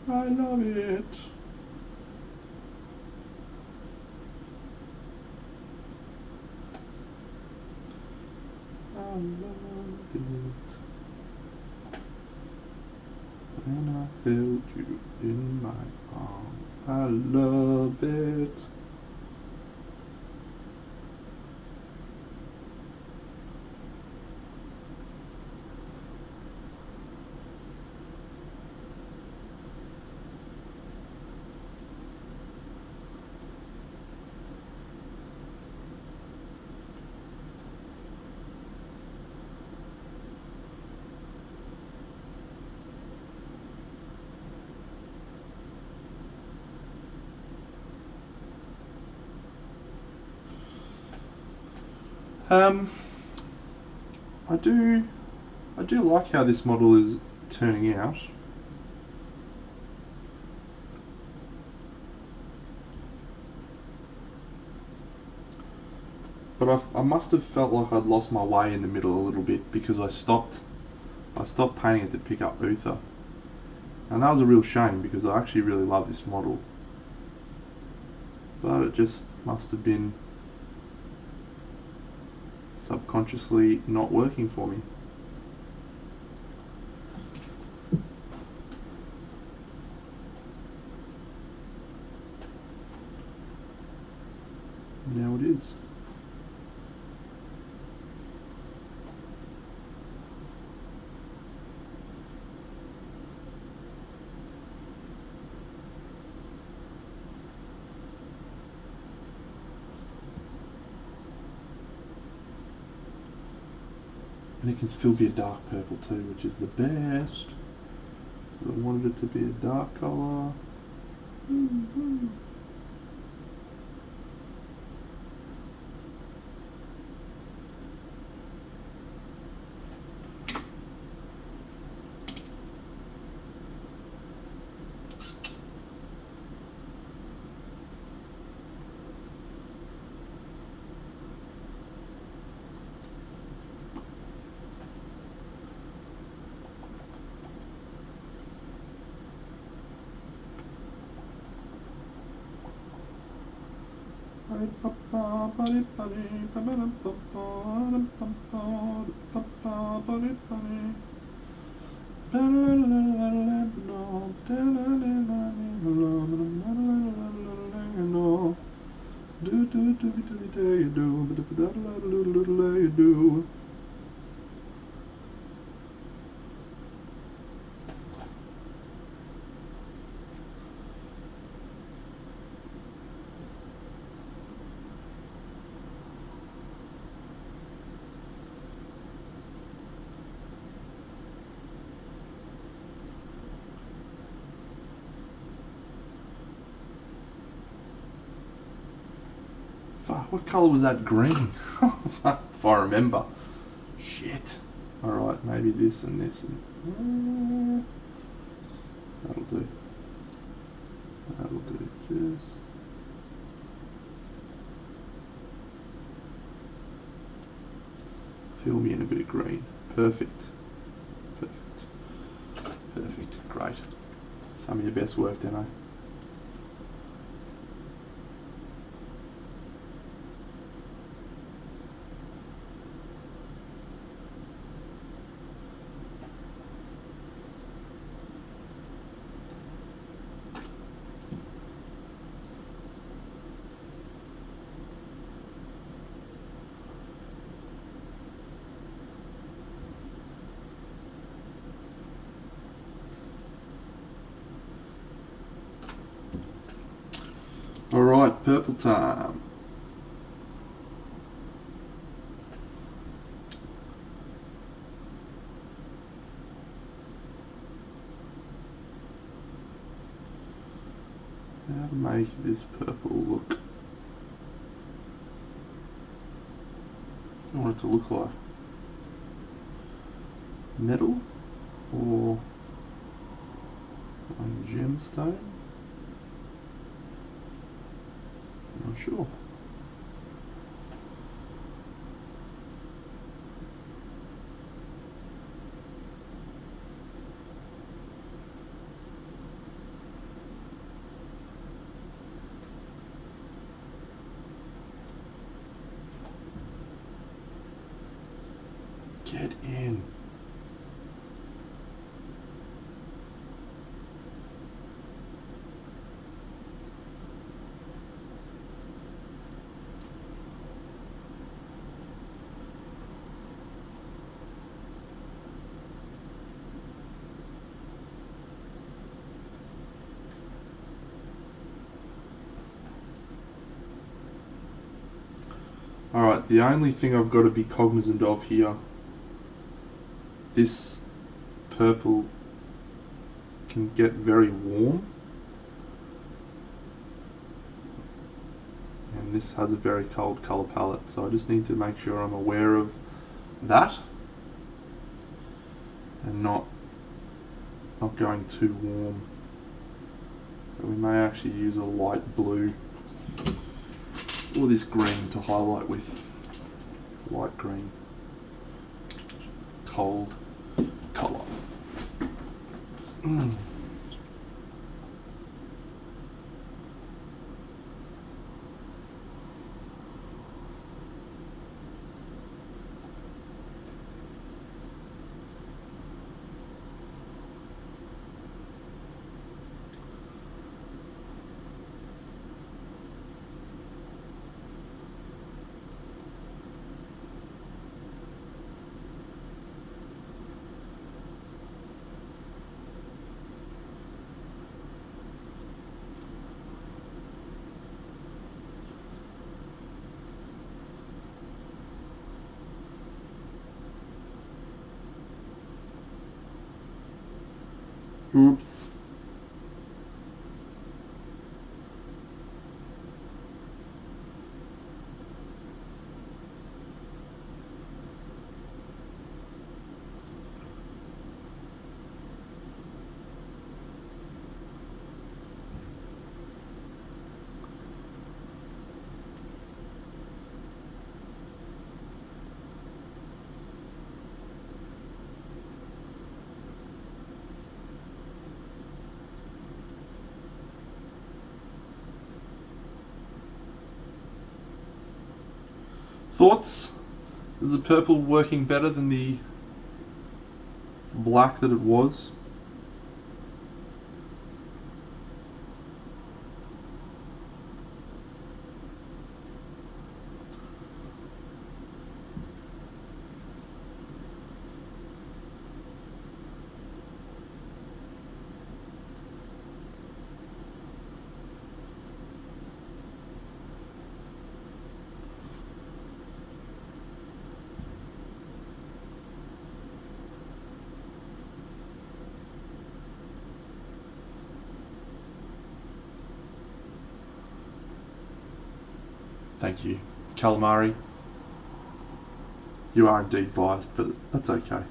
I love it. I love it. When I held you in my arms, I love it. I do like how this model is turning out. But I must have felt like I'd lost my way in the middle a little bit because I stopped painting it to pick up Uther. And that was a real shame because I actually really love this model. But it just must have been subconsciously not working for me. Now it is. And it can still be a dark purple too, which is the best. I wanted it to be a dark colour. Mm-hmm. Fuck, what colour was that green? If I remember. Shit. Alright, maybe this and this and... that'll do. That'll do. Just... fill me in a bit of green. Perfect. Perfect. Perfect. Great. Some of your best work, don't I? Alright, purple time. How to make this purple look. I want it to look like metal or gemstone. Not sure. Get in. Alright, the only thing I've got to be cognizant of here, this purple can get very warm, and this has a very cold colour palette, so I just need to make sure I'm aware of that and not going too warm. So we may actually use a light blue or this green to highlight with. Light green, cold colour. Oops. Thoughts? Is the purple working better than the black that it was? Thank you, calamari. You are indeed biased, but that's okay.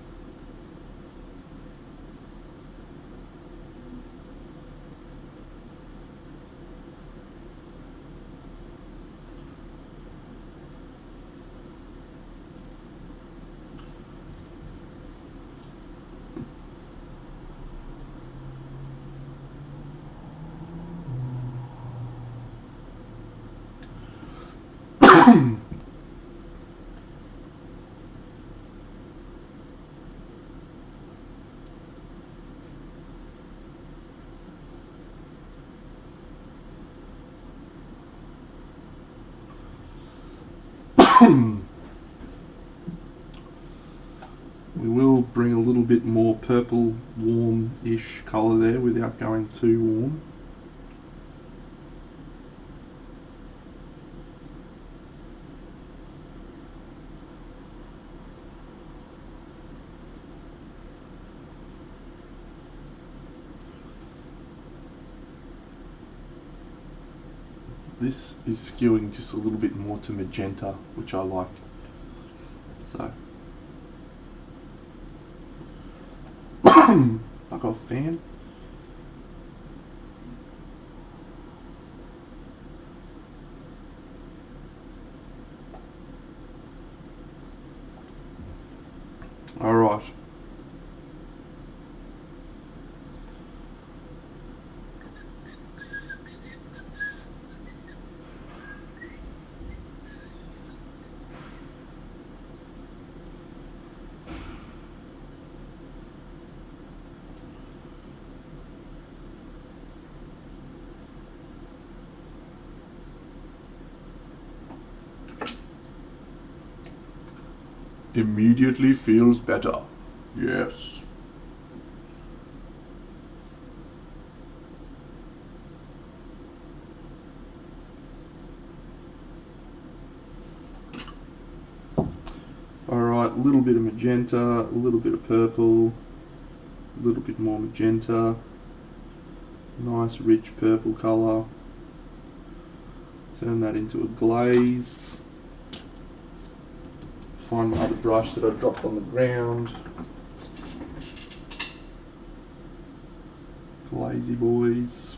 We will bring a little bit more purple, warm-ish colour there without going too warm. This is skewing just a little bit more to magenta, which I like. So, fuck off, fan. All right. immediately feels better. Yes. Alright, a little bit of magenta, a little bit of purple, a little bit more magenta. Nice rich purple colour. Turn that into a glaze. Find my other brush that I dropped on the ground. Glazy boys.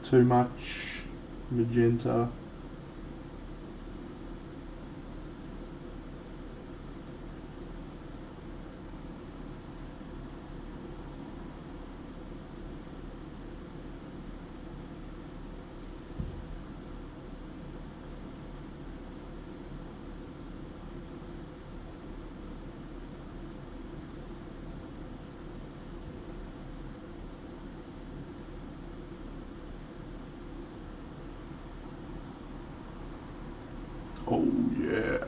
Too much magenta. Oh yeah.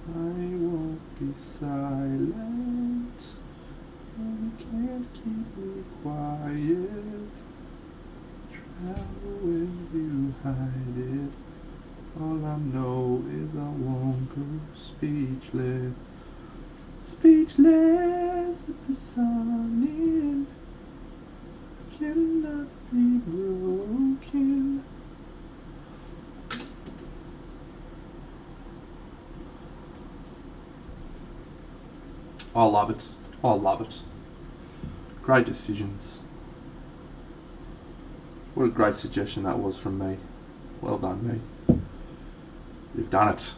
I won't be silent. You can't keep me quiet. Travel when you hide it. All I know is I won't go speechless. Speechless at the sun in. Cannot be broken. I love it. I love it. Great decisions. What a great suggestion that was from me. Well done, me. You've done it.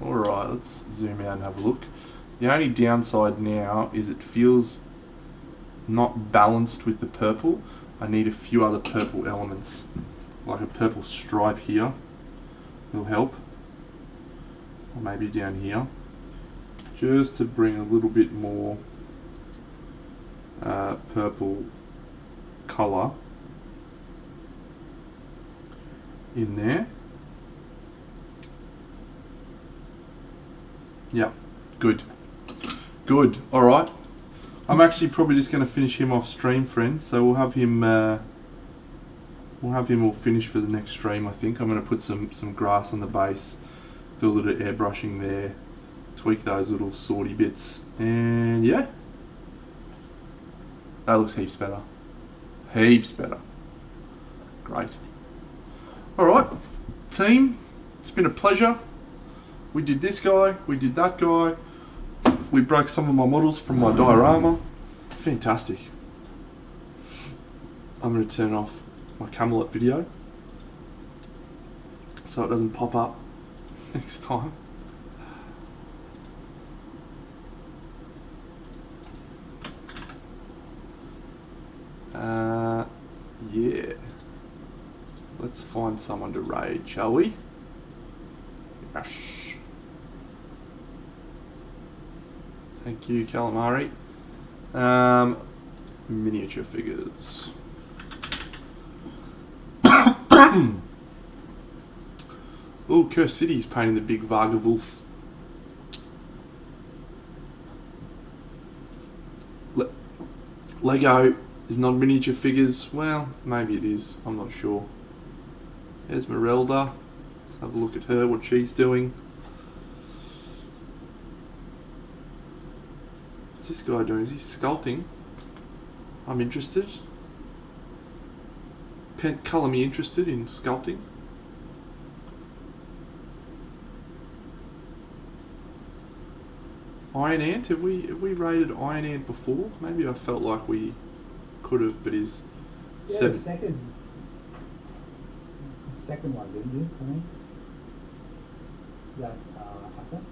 Alright, let's zoom out and have a look. The only downside now is it feels not balanced with the purple. I need a few other purple elements, like a purple stripe here will help, or maybe down here, just to bring a little bit more purple colour in there. Yeah, good. Good, alright. I'm actually probably just going to finish him off stream, friends, so we'll have him all finished for the next stream, I think. I'm going to put some grass on the base, do a little airbrushing there, tweak those little sorty bits, and yeah. That looks heaps better. Heaps better. Great. Alright, team, it's been a pleasure. We did this guy, we did that guy. We broke some of my models from my diorama. Fantastic. I'm going to turn off my Camelot video so it doesn't pop up next time. Yeah. Let's find someone to raid, shall we? Yes. Thank you, Calamari. Miniature figures. Oh, Curse City's painting the big Vargavulf. Lego is not miniature figures. Well, maybe it is. I'm not sure. Esmeralda. Let's have a look at her, what she's doing. What's this guy doing? Is he sculpting? I'm interested. Colour me interested in sculpting. Iron Ant, have we rated Iron Ant before? Maybe I felt like we could have, but is seven. Second one, didn't you? I mean, that happened.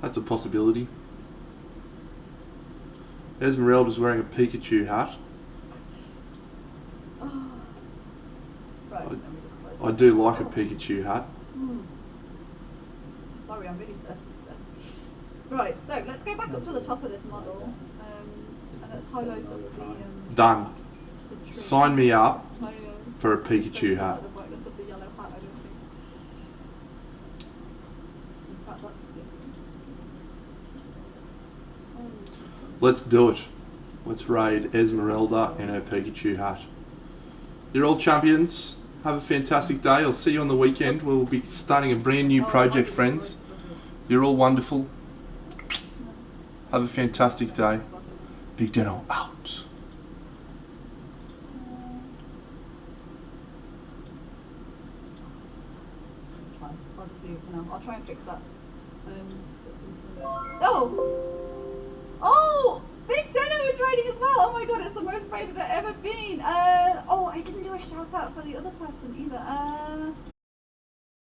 That's a possibility. Esmeralda's wearing a Pikachu hat. Oh. Right, let me just close I that. do like a Pikachu hat. Sorry, I'm really thirsty today. Right, so let's go back up to the top of this model, and let's highlight up the Done. the tree. Sign me up I, for a Pikachu don't hat. like the brightness of the yellow hat, I don't think. In fact, that's good. Let's do it. Let's raid Esmeralda and her Pikachu hat. You're all champions. Have a fantastic day. I'll see you on the weekend. We'll be starting a brand new project, friends. You're all wonderful. Have a fantastic day. Big Deno out. It's fine. I'll just leave it for now. I'll try and fix that. Put some- Oh! Oh! Big Deno is raiding as well! Oh my god, it's the most raided I've ever been! Oh, I didn't do a shout out for the other person either.